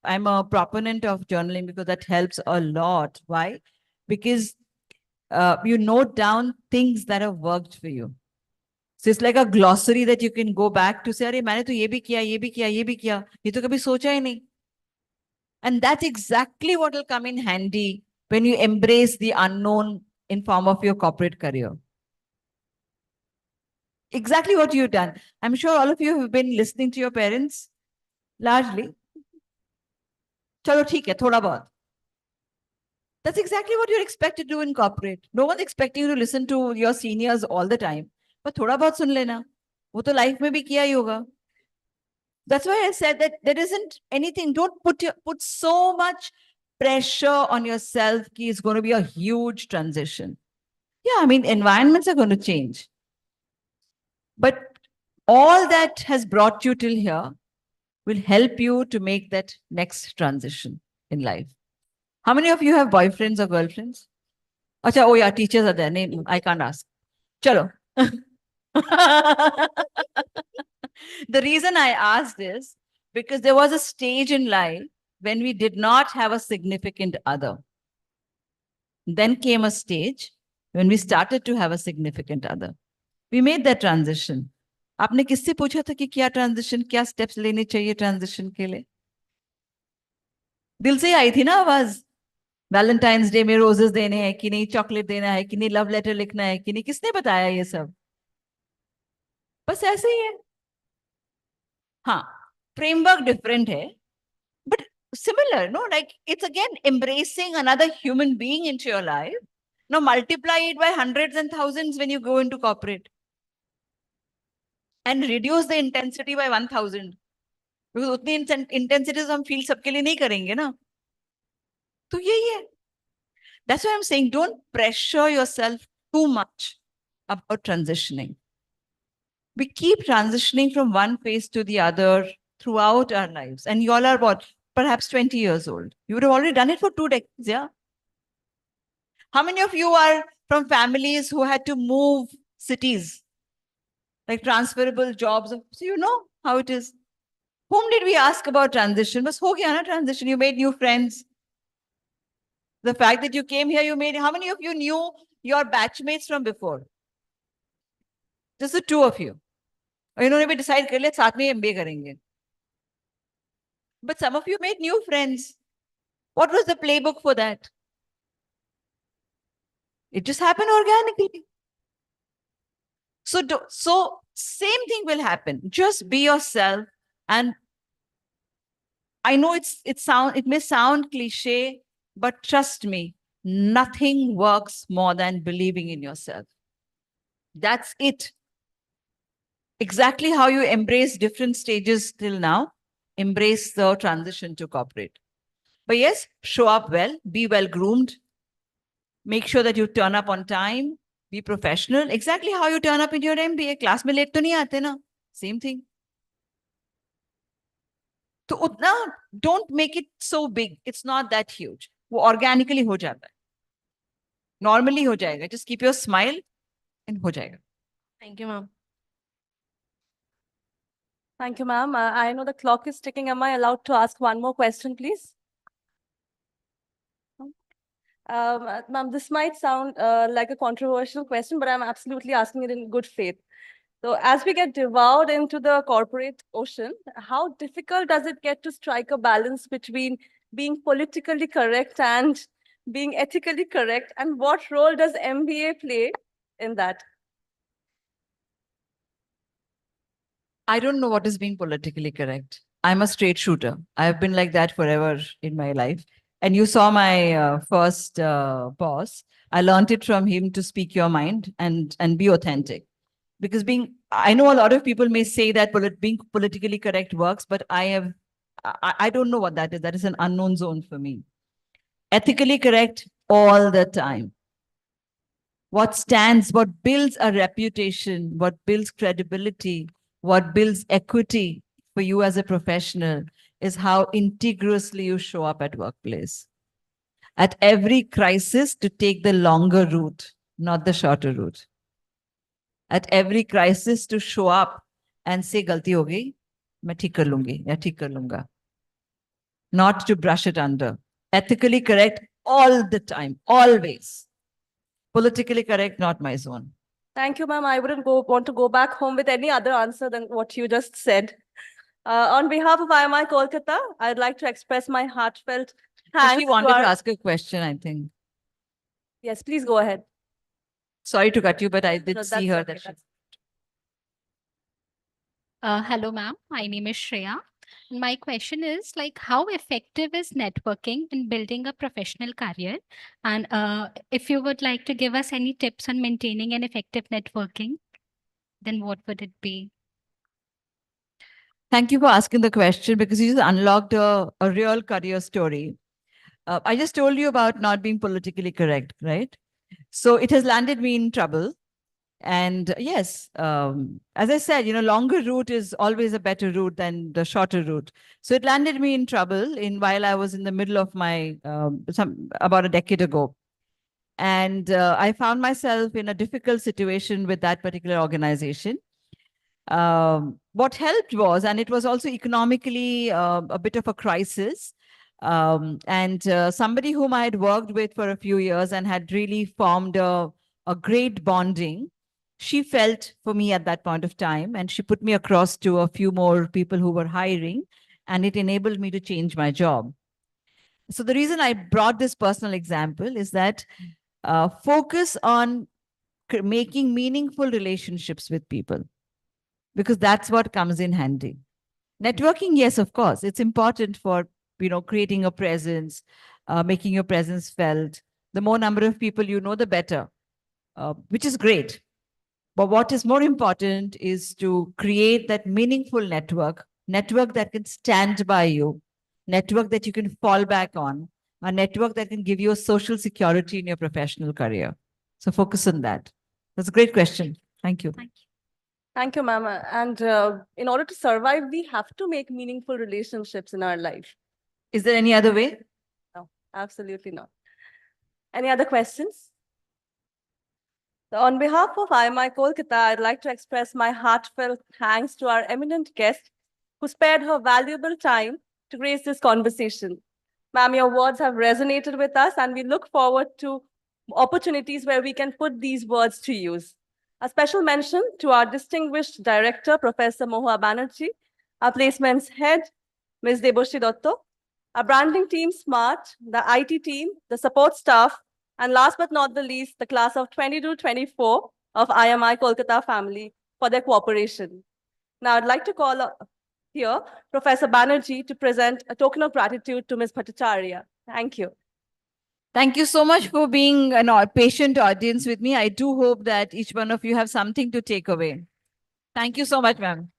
I'm a proponent of journaling because that helps a lot. Why? Because you note down things that have worked for you. So it's like a glossary that you can go back to say, "अरे मैंने तो ये भी किया, ये भी किया, ये भी किया, ये तो कभी सोचा ही नहीं." And that's exactly what will come in handy when you embrace the unknown in form of your corporate career. Exactly what you've done. I'm sure all of you have been listening to your parents largely. Chalo theek hai, thoda bahut. That's exactly what you're expected to do in corporate. No one's expecting you to listen to your seniors all the time. But thoda bahut sun lena. Wo to life mein bhi kiya hi hoga. That's why I said that there isn't anything. Don't put so much pressure on yourself ki it's going to be a huge transition. Yeah, I mean, environments are going to change. But all that has brought you till here will help you to make that next transition in life. How many of you have boyfriends or girlfriends? Acha, oh yeah, teachers are there. Name, I can't ask. Chalo. The reason I asked is because there was a stage in life when we did not have a significant other. Then came a stage when we started to have a significant other. We made that transition. आपने किससे पूछा था कि क्या transition, क्या steps लेने चाहिए transition के लिए? दिल से आई थी ना आवाज? वैलेंटाइंस डे में रोजेस देने हैं कि नहीं, चॉकलेट देना है कि नहीं, लव लेटर लिखना है कि नहीं, किसने बताया ये सब? बस ऐसे ही है. हाँ, फ्रेमवर्क डिफरेंट है, but similar, no? Like it's again embracing another human being into your life. Now multiply it by hundreds and thousands when you go into corporate. And reduce the intensity by 1000. Because उतनी intensity हम feel सबके लिए नहीं करेंगे ना. तो यही है. That's why I'm saying don't pressure yourself too much about transitioning. We keep transitioning from one phase to the other throughout our lives. And you all are what? Perhaps 20 years old. You would have already done it for 2 decades, yeah? How many of you are from families who had to move cities? Like transferable jobs. So you know how it is. Whom did we ask about transition? Was ho gaya na transition? You made new friends. The fact that you came here, you made. How many of you knew your batchmates from before? Just the 2 of you. और इन्होंने भी decide कर लिया साथ में MBA करेंगे. But some of you made new friends. What was the playbook for that? It just happened organically. So same thing will happen. Just be yourself. And I know it may sound cliche, but trust me, nothing works more than believing in yourself. That's it. Exactly how you embrace different stages till now, embrace the transition to corporate. But yes, show up well, be well groomed, make sure that you turn up on time, be professional. Exactly how you turn up in your MBA. Class में late तो नहीं आते ना? Same thing. तो उतना, don't make it so big. It's not that huge. वो organically हो जाता है. Normally हो जाएगा. Just keep your smile and हो जाएगा.
Thank you, ma'am.
Thank you, ma'am. I know the clock is ticking. Am I allowed to ask one more question, please? Ma'am, this might sound like a controversial question, but I'm absolutely asking it in good faith. So as we get devoured into the corporate ocean, how difficult does it get to strike a balance between being politically correct and being ethically correct? And what role does MBA play in that?
I don't know what is being politically correct. I'm a straight shooter. I've been like that forever in my life. And you saw my first boss. I learned it from him to speak your mind and be authentic. Because I know a lot of people may say that being politically correct works, but I don't know what that is. That is an unknown zone for me. Ethically correct all the time. What builds a reputation, what builds credibility, what builds equity for you as a professional is how integriously you show up at workplace. At every crisis, to take the longer route, not the shorter route. At every crisis, to show up and say, "Galti ho gayi, main theek kar lungi, ya theek kar lunga." Not to brush it under. Ethically correct all the time, always. Politically correct, not my zone.
Thank you, ma'am. I wouldn't want to go back home with any other answer than what you just said. On behalf of IMI Kolkata, I'd like to express my heartfelt thanks.
She wanted to ask a question, I think.
Yes, please go ahead.
Sorry to cut you, but I did
No,
see
that's
her
okay,
that she...
Hello, ma'am. My name is Shreya. My question is like, how effective is networking in building a professional career? And if you would like to give us any tips on maintaining an effective networking, then what would it be?
Thank you for asking the question because you just unlocked a real career story. I just told you about not being politically correct, right? So it has landed me in trouble. And yes, as I said, longer route is always a better route than the shorter route. So it landed me in trouble while I was in the middle of my about a decade ago. And I found myself in a difficult situation with that particular organization. What helped was, and it was also economically a bit of a crisis. And somebody whom I had worked with for a few years and had really formed a great bonding, she felt for me at that point of time, and she put me across to a few more people who were hiring, and it enabled me to change my job. So the reason I brought this personal example is that focus on making meaningful relationships with people, because that's what comes in handy. Networking, yes, of course, it's important for creating a presence, making your presence felt. The more number of people you know, the better, which is great. But what is more important is to create that meaningful network that can stand by you, network that you can fall back on, a network that can give you a social security in your professional career. So focus on that. That's a great question. Thank you.
Thank you.
Thank you, ma'am. And in order to survive, we have to make meaningful relationships in our life.
Is there any other way?
No, absolutely not. Any other questions? So on behalf of IMI Kolkata, I'd like to express my heartfelt thanks to our eminent guest who spared her valuable time to grace this conversation. Ma'am, your words have resonated with us, and we look forward to opportunities where we can put these words to use. A special mention to our distinguished director, Professor Mohua Banerjee, our placements head, Ms. Deboshi Dotto, our branding team, SMART, the IT team, the support staff, and last but not the least, the class of 22-24 of IMI Kolkata family for their cooperation. Now, I'd like to call here Professor Banerjee to present a token of gratitude to Ms. Bhattacharya. Thank you.
Thank you so much for being a patient audience with me. I do hope that each one of you have something to take away. Thank you so much, ma'am.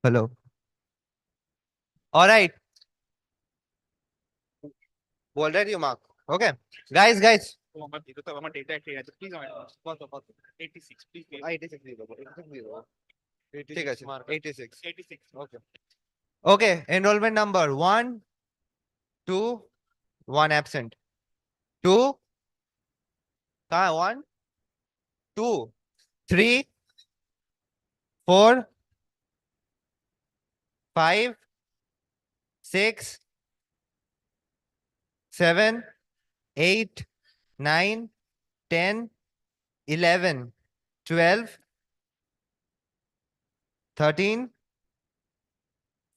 Hello. All right. Already mark. Okay. Guys. ঠিক আছে, 86. Okay. Okay. Enrollment number 1, 2, 1 absent. 2. 1, 2, 3, 4, 5, 6, 7, 8, 9, 10, 11, 12, 13,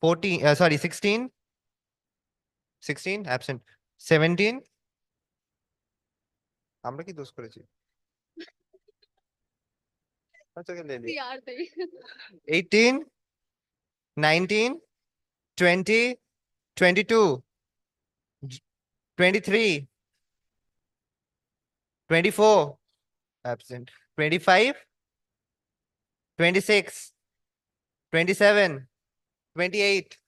14, 16 absent, 17, আমরা কি দোষ করেছি? আচ্ছা, ले ले। 18, 19, 20, 22, 23, 24 absent, 25, 26, 27, 28,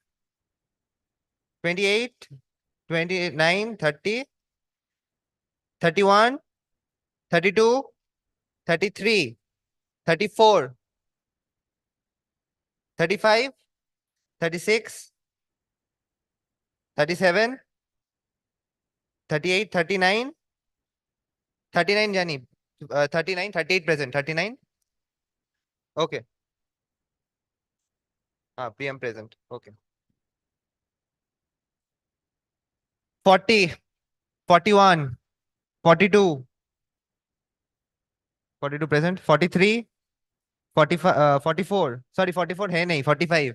28, 29, 30, 31, 32, 33, 34, 35, 36, 37, 38, 39, 39 জানি, 39, 38 present, 39. Okay. PM present. Okay. 40, 41, 42, 42 present, 43, 45, 44, sorry, 44 है नहीं, 45,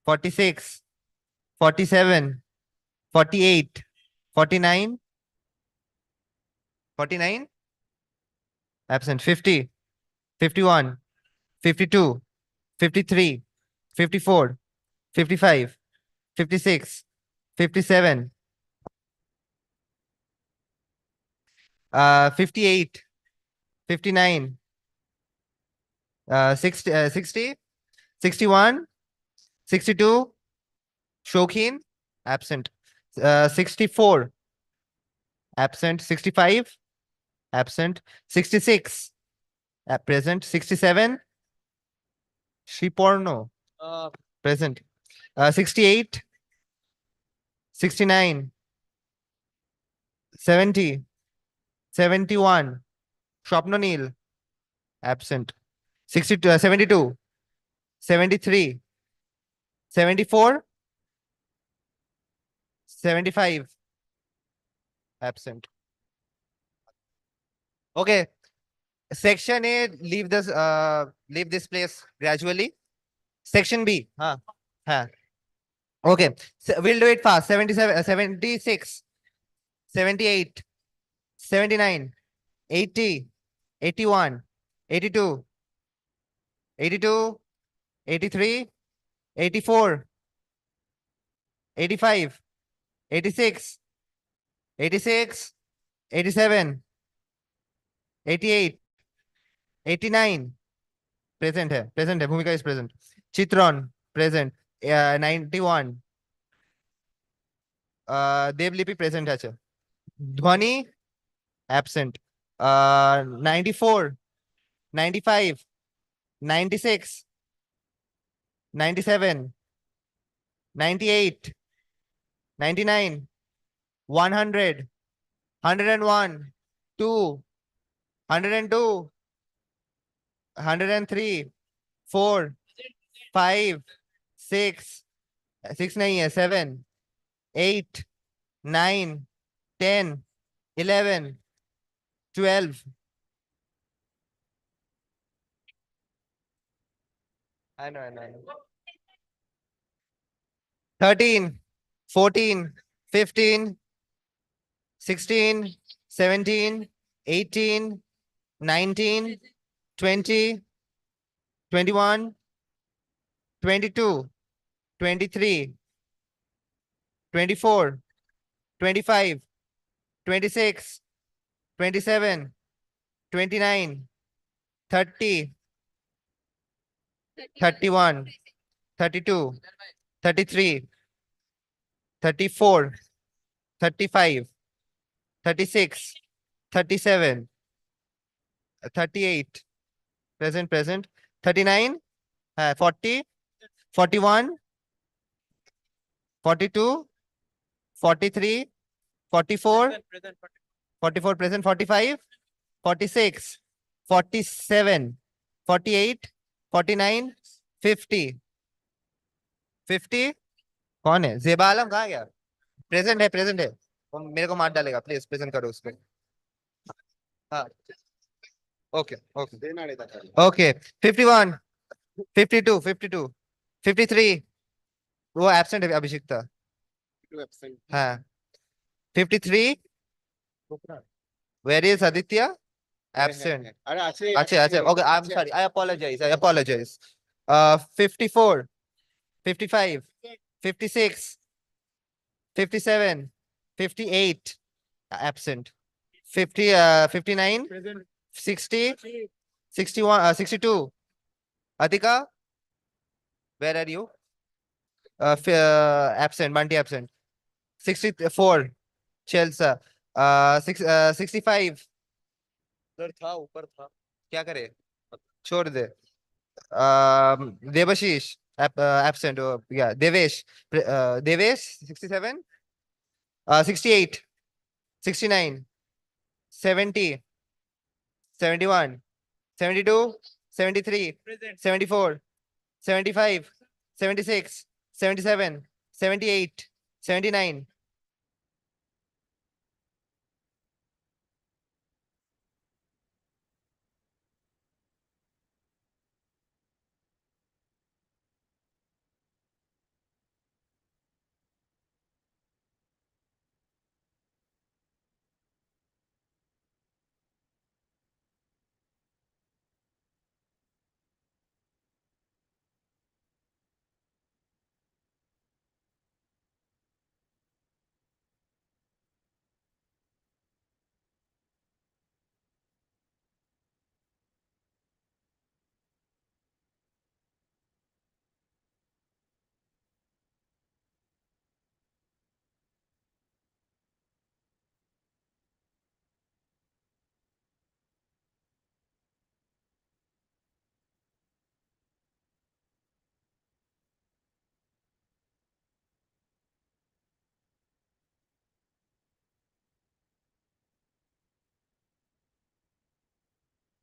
46, 47, 48, 49, 49, absent, 50, 51, 52, 53, 54, 55, 56, 57, 58, 59, 60, 61, 62, Shokhin, absent, 64, absent, 65, absent, 66, present, 67, Shiporno, present, 68, 69, 70, 71, Shopnonil, absent, 62, 72, 73, 74, 75, absent. Okay. Section A, leave this place gradually. Section B, okay, so we'll do it fast. 77, 76, 78, 79, 80, 81, 82, 82, 83, 84, 85, 86, 86, 87, 88, 89, present है, Bhumika is present. Chitron, present, 91, Devlipi present আছে. Dhwani, absent, 94, 95, 96, 97, 98, 99, 100, 101, 2, 102, 103, 4, 5, 6, 6 नहीं है, 7, 8, 9, 10, 11, 12, I know. 13, 14, 15, 16, 17, 18, 19, 20, 21, 22, 23, 24, 25, 26, 27, 29, 30, 31, 32, 33, 34, 35, 36, 37, 38, present, 39, 40, 41, 42, 43, 44, 44 present, 45, 46, 47, 48, 49, 50, 50, कौन है जेबा आलम कहाँ गया? Present है वो मेरे को मार डालेगा, प्लीज प्रेजेंट करो उसको। हाँ ओके ओके 51, 52, 52, 53, वो एब्सेंट है अभिषेक था। हाँ 53, वेयर इज आदित्य? Absent. अच्छा okay, I'm sorry, I apologize. 54, 55, 56, 57, 58, absent. 50, 59, 60, 61, 62. Atika, where are you? Absent, Bunty absent. 64, Chelsea. 65. ऊपर था क्या करे, छोड़ दे। Devashish, absent. Yeah, Devesh. Devesh, 67, 68, 69, 70, 71, 72, 73, 74, 75, 76, 77, 78, 79,